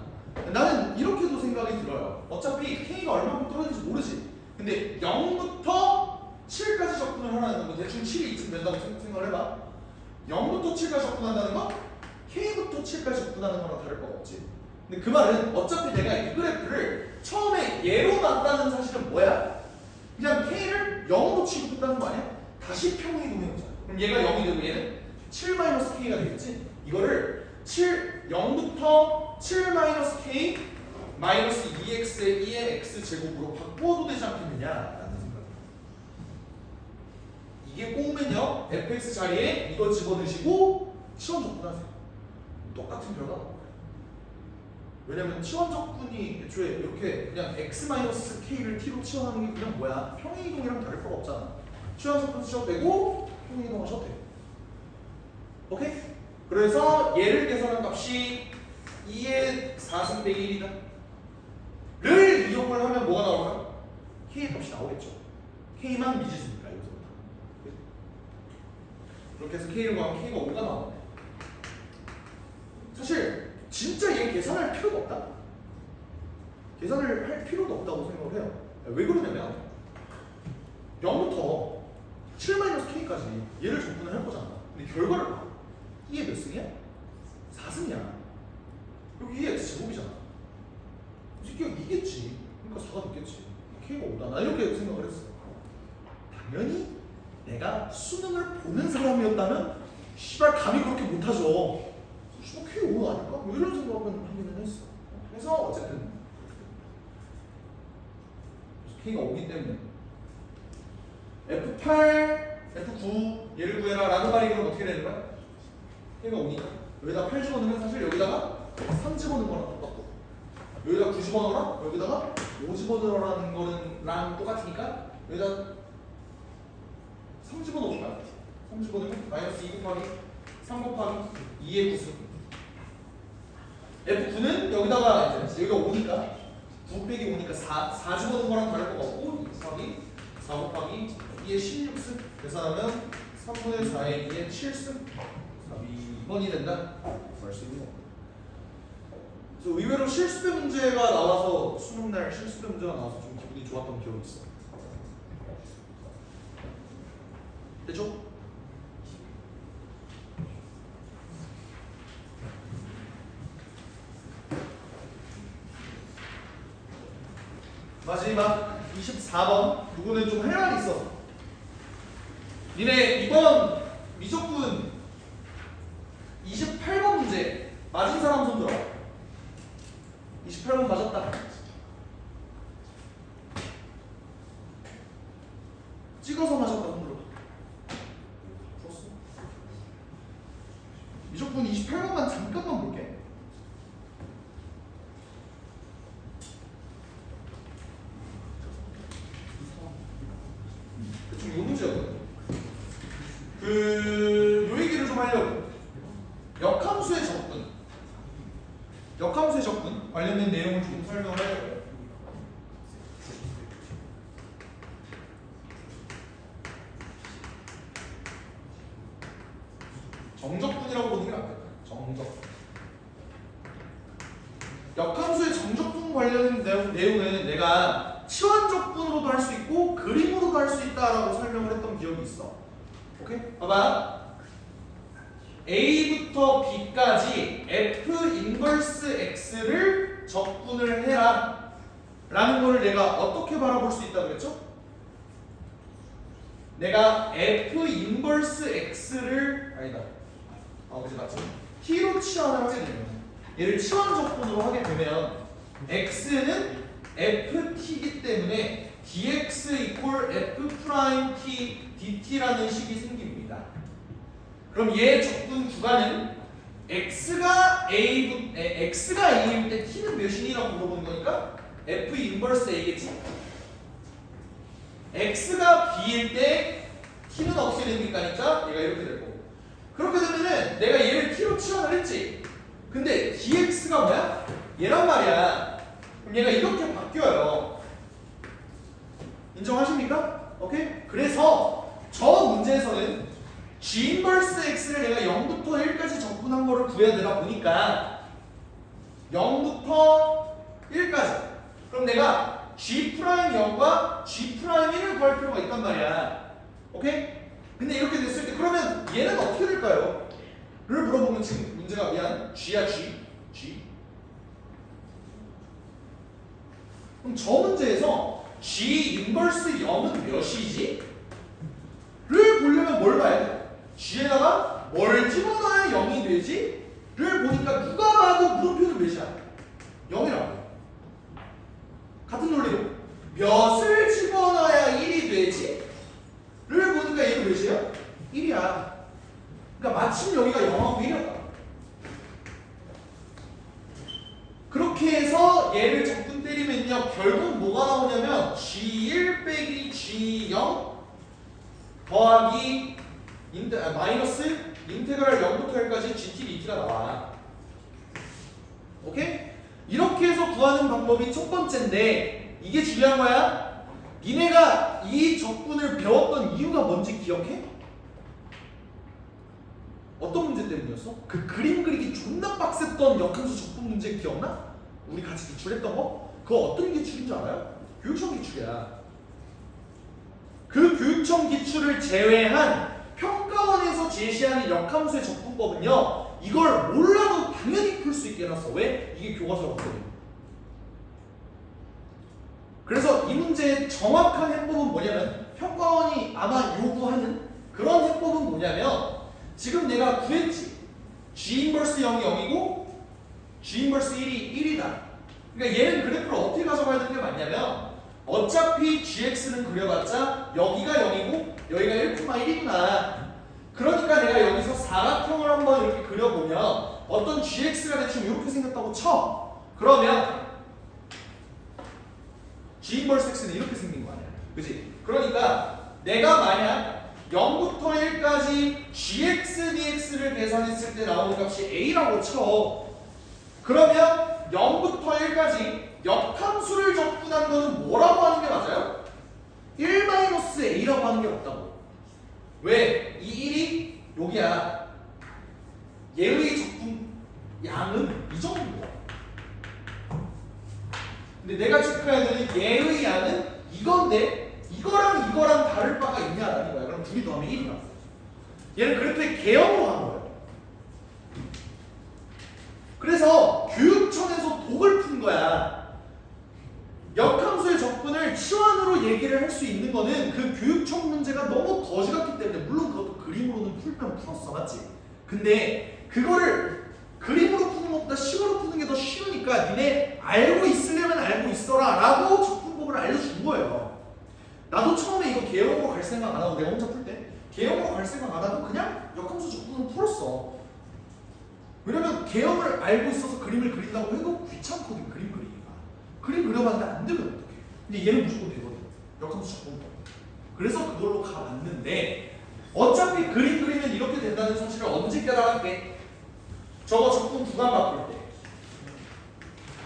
Speaker 1: 나는 이렇게도 생각이 들어요. 어차피 k가 얼마큼 떨어지는지 모르지. 근데 0부터 7까지 접근을 하라는 거 대충 7이 이쯤 된다고 생각을 해봐. 0부터 7까지 접근한다는 건 k부터 7까지 접근하는 거랑 다를 바가 없지. 근데 그 말은 어차피 내가 이 그래프를 처음에 얘로 놨다는 사실은 뭐야? 그냥 k를 0으로 취급했다는 거 아니야? 다시 평이동해보자. 그럼 얘가 0이 되고 얘는 7-k가 되겠지? 이거를 0부터 7-k 마이너스 2x의 2의 x제곱으로 바꾸어도 되지 않겠느냐라는 생각이에요. 이게 꼬우면요 fx 자리에 이걸 집어넣으시고 치원 접근하세요. 똑같은 결과. 왜냐면 치원 접근이 애초에 이렇게 그냥 x-k를 t로 치원하는 게 그냥 뭐야? 평행이동이랑 다를 바가 없잖아. 치원 접근 쓰셔도 되고 평행이동 하셔도 돼요. 오케이? 그래서 얘를 계산한 값이 2의 4승 빼기 1이다 를 이용을 하면 뭐가 나올까? K의 값이 나오겠죠. K만 미지수니까 여기서부터. 그렇게 해서 K를 구하면 K가 5가 나오네. 사실 진짜 얘 계산할 필요도 없다. 계산을 할 필요도 없다고 생각을 해요. 왜 그러냐면 0부터 7-K까지 얘를 접근을 할 거잖아. 근데 결과를 봐. 2의 몇 승이야? 4승이야. 여기 2의 X제곱이잖아. 이 새끼가 이겠지. 그러니까 4가 됐겠지. K가 5다. 나 이렇게 생각을 했어. 당연히 내가 수능을 보는 사람이었다면 씨발 감히 그렇게 못하죠. 씨발 K 5 아닐까? 뭐 이런 생각은 하기는 했어. 그래서 어쨌든 K가 5기 때문에 F8, F9 얘를 구해라 라는 말이 그럼 어떻게 되는 거야? K가 5니까 여기다 8 집어넣으면 사실 여기다가 3 집어넣는 거랑 똑같고 여기다 9 집어넣어라? 여기다가 5 집어넣으라는 거랑 똑같으니까 여기다 3 집어넣을까? 3 집어넣으면 마이너스 2 곱하기 3 곱하기 2의 9승 F9는 여기다가 이제 여기가 5니까 9 빼기 5니까 4 집어넣은 거랑 다를 거 없고 2 곱하기 4 곱하기 2의 16승 계산하면 3분의 4의 2의 7승 2번이 된다? 알 수 있는 거. 그래서 의외로 실수배 문제가 나와서 수능날 실수배 문제가 나와서 좀 기분이 좋았던 기억이 있어. 됐죠? 마지막 24번 누구는 좀 할 말이 있어. 니네 이번 미적분 28번 문제 맞은 사람 손 들어. 28번 맞았다. 찍어서 맞았다 손 들어. 풀었어? 미적분 28번만 잠깐만 볼게. 대충 요 문제였거든. 요 얘기를 좀 하려고. 역함수의 접근. 역함수의 접근 관련된 내용을 좀 설명을 하려고요. 관련 내용은 내가 치환적분으로도 할 수 있고 그림으로도 할 수 있다라고 설명을 했던 기억이 있어. 오케이? 봐봐. A부터 B까지 F 인버스 X를 적분을 해라 라는 걸 내가 어떻게 바라볼 수 있다고 그랬죠? 내가 F 인버스 X를 그지 맞지? T로 치환을 하게 되면 얘를 치환적분으로 하게 되면 X는 FT이기 때문에 dx 이퀄 F 프라임 T dt라는 식이 생깁니다. 그럼 얘 적분 구간은 x가 A일 때 t는 몇이니라고 물어보는 거니까 F 인버스 A겠지? x가 b일 때 t는 어떻게 됩니까니까 얘가 이렇게 될 거고. 그렇게 되면은 내가 얘를 t로 치환을 했지. 근데 dx가 뭐야? 얘란 말이야. 그럼 얘가 이렇게 바뀌어요. 인정하십니까? 오케이? 그래서 저 문제에서는 g 인버스 x를 내가 0부터 1까지 적분한 거를 구해야 되다 보니까 0부터 1까지 그럼 내가 g 프라임 0과 g 프라임 1을 구할 필요가 있단 말이야. 오케이? 근데 이렇게 됐을 때 그러면 얘는 어떻게 될까요? 를 물어보면 지금 문제가 미안 g야 g 그럼 저 문제에서 g 인버스 0은 몇이지? 를 보려면 뭘 봐야 돼? g에다가 뭘 집어넣어야 0이 되지? 를 보니까 누가 봐도 물음표는 몇이야? 0이라고. 같은 논리로 몇을 집어넣어야 1이 되지? 를 보니까 얘는 몇이야? 1이야. 그러니까 마침 여기가 0하고 1이었다. 그렇게 해서 얘를 적분 때리면요 결국 뭐가 나오냐면 G1 빼기 G0 더하기 마이너스 인테그랄 0부터 1까지 GT DT가 나와. 오케이? 이렇게 해서 구하는 방법이 첫 번째인데 이게 중요한 거야. 니네가 이 적분을 배웠던 이유가 뭔지 기억해? 어떤 문제 때문이었어? 그 그림 그리기 존나 빡셌던 역함수 적분 문제 기억나? 우리 같이 기출했던 거? 그거 어떤 기출인 줄 알아요? 교육청 기출이야. 그 교육청 기출을 제외한 평가원에서 제시하는 역함수의 적분법은요 이걸 몰라도 당연히 풀 수 있게 해놨어. 왜? 이게 교과서였거든. 그래서 이 문제의 정확한 해법은 뭐냐면 평가원이 아마 요구하는 그런 해법은 뭐냐면 지금 내가 구했지. G 인버스 0이 0이고 G 인버스 1이 1이다. 그러니까 얘는 그래프를 어떻게 가져가야 되는 게 맞냐면 어차피 GX는 그려봤자 여기가 0이고 여기가 1,1이구나. 그러니까 내가 여기서 사각형을 한번 이렇게 그려보면 어떤 GX가 대충 이렇게 생겼다고 쳐. 그러면 G 인버스 X는 이렇게 생긴 거 아니야. 그치? 그러니까 내가 만약 0부터 1까지 gx dx를 계산했을 때 나오는 값이 a라고 쳐. 그러면 0부터 1까지 역함수를 적분한 거는 뭐라고 하는 게 맞아요? 1-a라고 하는 게 맞다고. 왜? 이 1이 여기야. 얘의 적분 양은 이 정도야. 근데 내가 체크해야 되는 얘의 양은 이건데 이거랑 다를 바가 있냐라는 거야. 그럼 둘이 더하면 1이 나왔어. 얘는 그래프의 개형으로 한 거예요. 그래서 교육청에서 독을 푼 거야. 역함수의 적분을 치환으로 얘기를 할 수 있는 거는 그 교육청 문제가 너무 거지 같기 때문에 물론 그것도 그림으로는 풀면 풀었어. 맞지? 근데 그거를 그림으로 푸는 것보다 식으로 푸는 게 더 쉬우니까 니네 알고 있으려면 알고 있어라 라고 적분법을 알려준 거예요. 나도 처음에 이거 개형으로 갈 생각 안 하고 내가 혼자 풀 때 개형으로 갈 생각 안 하고 그냥 역함수 적분으로 풀었어. 왜냐면 개형을 알고 있어서 그림을 그린다고 해도 귀찮거든. 그림 그리기가. 그림 그려봤는데 안 되면 어떡해. 근데 얘는 무조건 되거든. 역함수 적분법. 그래서 그걸로 가봤는데 어차피 그림 그리면 이렇게 된다는 사실을 언제 깨달았게? 저거 적분 구간 바꿀 때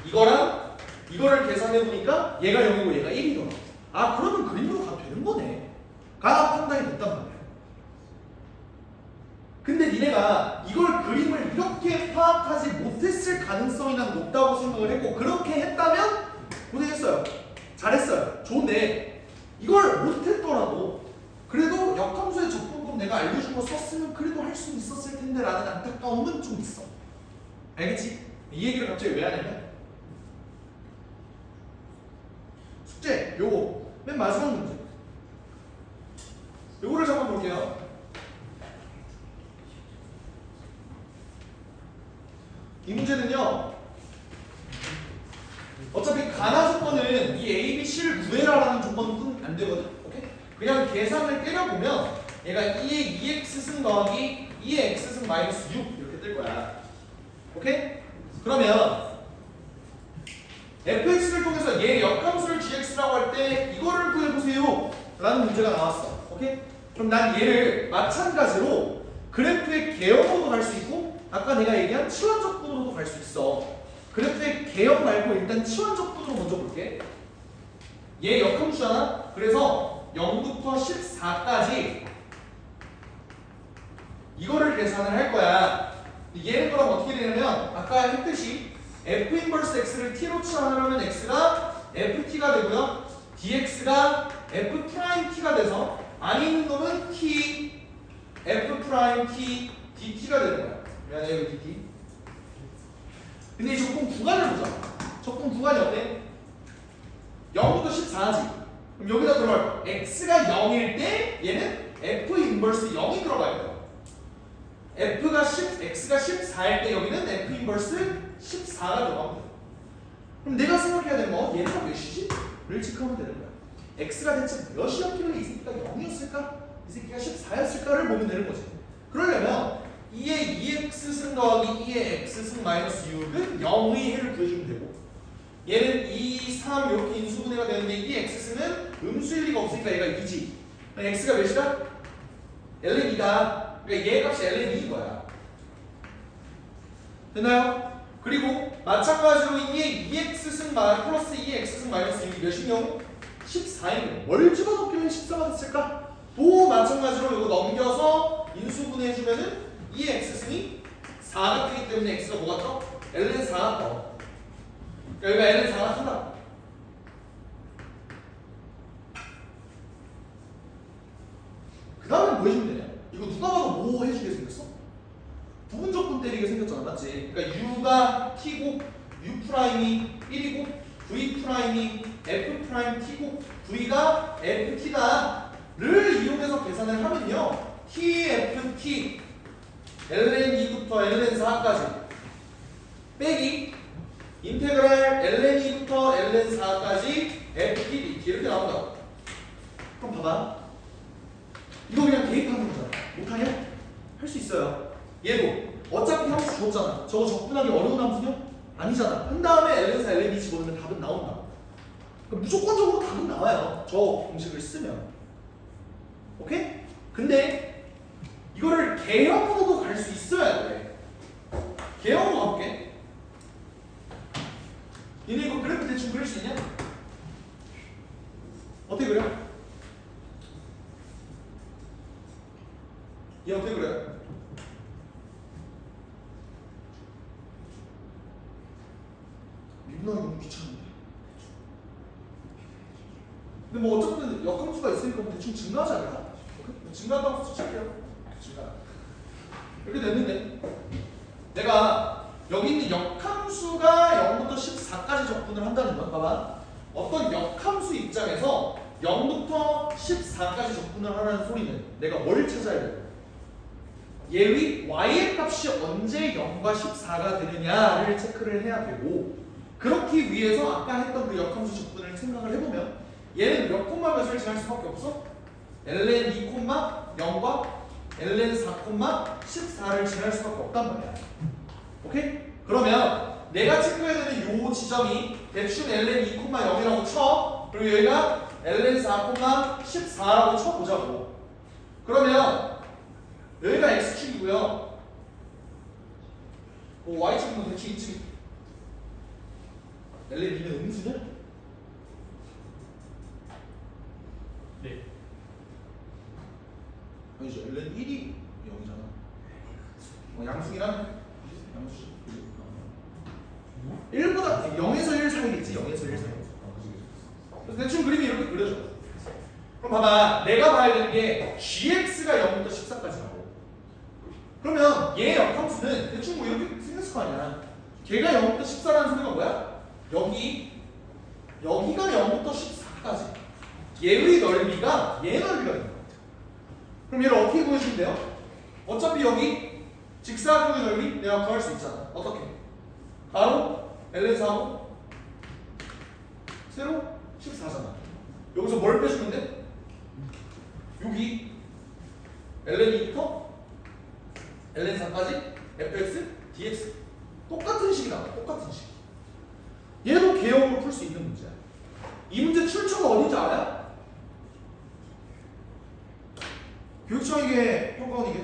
Speaker 1: 이거랑 이거를 계산해보니까 얘가 0이고 얘가 1이더라. 아 그러면 그림으로 가도 되는 거네. 가 판단이 됐단 말이야. 근데 니네가 이걸 그림을 이렇게 파악하지 못했을 가능성이 난 높다고 생각을 했고 그렇게 했다면 좋은데 이걸 못했더라도 그래도 역함수의 적분법 내가 알려준 거 썼으면 그래도 할 수 있었을 텐데 라는 안타까움은 좀 있어. 알겠지? 이 얘기를 갑자기 왜 하냐면 숙제 요거 맨 마지막 문제 요거를 잠깐 볼게요. 이 문제는요 어차피 가나 조건은 이 A, B, C를 구해라라는 조건은 안 되거든. 오케이? 그냥 계산을 때려보면 얘가 2의 2x 승 더하기 2의 x 승 마이너스 6 이렇게 뜰 거야. 오케이? 그러면 fx를 통해서 얘 역함수를 gx라고 할 때 이거를 구해보세요 라는 문제가 나왔어. 오케이? 그럼 난 얘를 마찬가지로 그래프의 개형으로도 갈 수 있고 아까 내가 얘기한 치환적분으로도 갈 수 있어. 그래프의 개형 말고 일단 치환적분으로 먼저 볼게. 얘 역함수잖아. 그래서 0부터 14까지 이거를 계산을 할 거야. 얘는 그럼 어떻게 되냐면 아까 했듯이 f 인버스 x를 t로 치환하려면 x가 ft가 되고요. dx가 f 프라임 t가 돼서 안에 있는 놈은 t, f 프라임 t, dt가 되는 거야. 미안해 여기 dt. 근데 이 적분 구간을 보자. 적분 구간이 어때? 0부터 14지. 그럼 여기다 들어갈 거야. x가 0일 때 얘는 f 인버스 0이 들어가야 돼요. x가 14일 때 여기는 f 인버스 14가 들어가면 돼. 그럼 내가 생각해야 되는 건 얘가 몇이지? 를 체크하면 되는 거야. x가 대체 몇이었길래 이 새끼가 0이었을까? 이 새끼가 14였을까를 보면 되는 거지. 그러려면 2의 2x 승 더하기 2의 x 승 마이너스 6은 0의 해를 구해주면 되고 얘는 2, 3 이렇게 인수분해가 되는데 이 x승은 음수일 리가 없으니까 얘가 2지. x가 몇이다? ln 2다. 그러니까 얘 값이 ln 2인 거야. 됐나요? 그리고 마찬가지로 2의 2x 승 플러스 2의 x 승 마이너스 6이 몇인 경우? 14인 경우. 뭘 집어넣기면 14가 됐을까? 또 마찬가지로 이거 넘겨서 인수분해해주면은 2의 x승이 4가 뜨기 때문에 x가 뭐가 떠? ln 4가 떠. 그러니까 여기가 ln 4가 뜬다. 그 다음에 뭐 해주면 되냐? 이거 누가 봐도 뭐 해주게 생겼어? 부분적분 때리게 생겼잖아, 맞지? 그러니까 u가 t고 u 프라임이 1이고 v 프라임이 f 프라임 t고 v가 ft다를 이용해서 계산을 하면요 tft ln 2부터 ln 4까지 빼기 인테그랄 ln 2부터 ln 4까지 ft dt 이렇게 나온다. 그럼 봐봐. 이거 그냥 대입하는 거잖아. 못하냐? 할 수 있어요. 얘도 어차피 함수 줬잖아. 저거 접근하기 어려운 함수냐? 아니잖아. 한 다음에 ln4, ln2 집어넣으면 답은 나온다. 그러니까 무조건적으로 답은 나와요. 저 공식을 쓰면. 오케이? 근데 이거를 개형으로도 갈 수 있어야 돼. 개형으로 가볼게. 얘네 이거 그래프 대충 그릴 수 있냐? 어떻게 그려? 얘 어떻게 그래? 미분하기 너무 귀찮은데. 근데 뭐 어쨌든 역함수가 있으니까 뭐 대충 증가하지 않을까? 증가한다고 칠게요. 증가. 이렇게 됐는데 내가 여기 있는 역함수가 0부터 14까지 적분을 한다는 건 봐봐. 어떤 역함수 입장에서 0부터 14까지 적분을 하라는 소리는 내가 뭘 찾아야 돼? 얘의 y의 값이 언제 0과 14가 되느냐를 체크를 해야 되고 그렇기 위해서 아까 했던 그 역함수 적분을 생각을 해보면 얘는 몇 콤마 몇을 지날 수밖에 없어? ln 2 콤마 0과 ln 4 콤마 14를 지날 수밖에 없단 말이야. 오케이? 그러면 내가 체크해야 되는 요 지점이 대충 ln 2 콤마 0이라고 쳐. 그리고 여기가 ln 4 콤마 14라고 쳐보자고. 그러면 여기가 x축이고요. y축은 대충 이쯤. ln 2는 음수냐?
Speaker 2: 네.
Speaker 1: 아니죠. ln 1이 0이잖아. 양수이랑 양수. 1보다 0에서 1 사이겠지. 0에서 1 사이. 그래서 대충 그림이 이렇게 그려져. 그럼 봐봐, 내가 봐야 되는 게 gx가 0부터 14까지 나고, 그러면 얘 역함수는 대충 뭐 이렇게 생겼을 거 아니야. 걔가 0부터 14라는 소리가 뭐야? 여기가 0부터 14까지 얘의 넓이가 얘 넓이가 되는 거. 그럼 얘를 어떻게 구해주면 돼요? 어차피 여기 직사각형의 넓이 내가 구할 수 있잖아. 어떻게? 바로 ln사하고 세로 14잖아. 여기서 뭘 빼주면 돼? 여기 ln2부터 ln4까지 fx, dx 똑같은 식이 나와. 똑같은 식. 얘도 개형으로 풀 수 있는 문제야. 이 문제 출처가 어딘지 알아요? 교육청에게 평가원 이게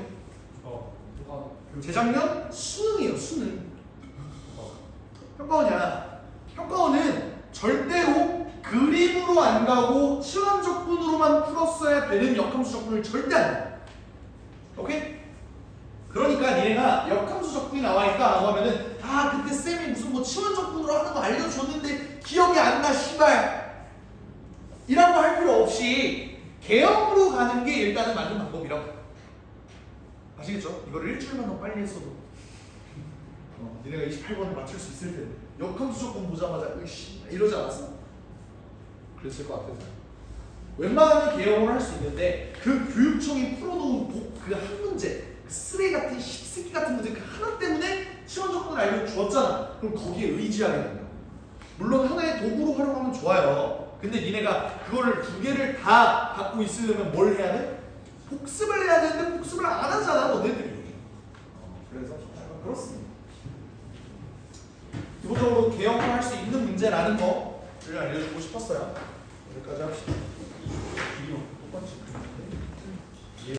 Speaker 1: 재작년 수능이에요. 수능. 평가원이야. 평가원은 절대로 그림으로 안 가고 시험 적분으로만 풀었어야 되는 역함수 적분을 절대 안 해. 오케이? 그러니까 니네가 역함수 적분이 나와있다라고 하면은 아 그때 쌤이 무슨 뭐 치원 적분으로 하는 거 알려줬는데 기억이 안 나 씨발 이라고 할 필요 없이 개형으로 가는 게 일단은 맞는 방법이라고. 아시겠죠? 이거를 일주일만 더 빨리 했어도 니네가 28번을 맞출 수 있을 텐데 역함수 적분 보자마자 으이씨 이러지 않았어? 그랬을 것 같아서 웬만하면 개형을 할 수 있는데 그 교육청이 풀어놓은 그 한 문제 그 쓰레기 같은 십새끼 같은 문제 그 하나 때문에 시험 적분을 알려주었잖아. 그럼 거기에 의지하게 된다. 물론 하나의 도구로 활용하면 좋아요. 근데 니네가 그거를 두 개를 다 갖고 있으려면 뭘 해야 돼? 복습을 해야 되는데 복습을 안 하잖아 너네들이. 그래서 약간 그렇습니다. 기본적으로 개형을 할 수 있는 문제라는 거를 알려주고 싶었어요. 여기까지 합시다.
Speaker 2: 똑같이.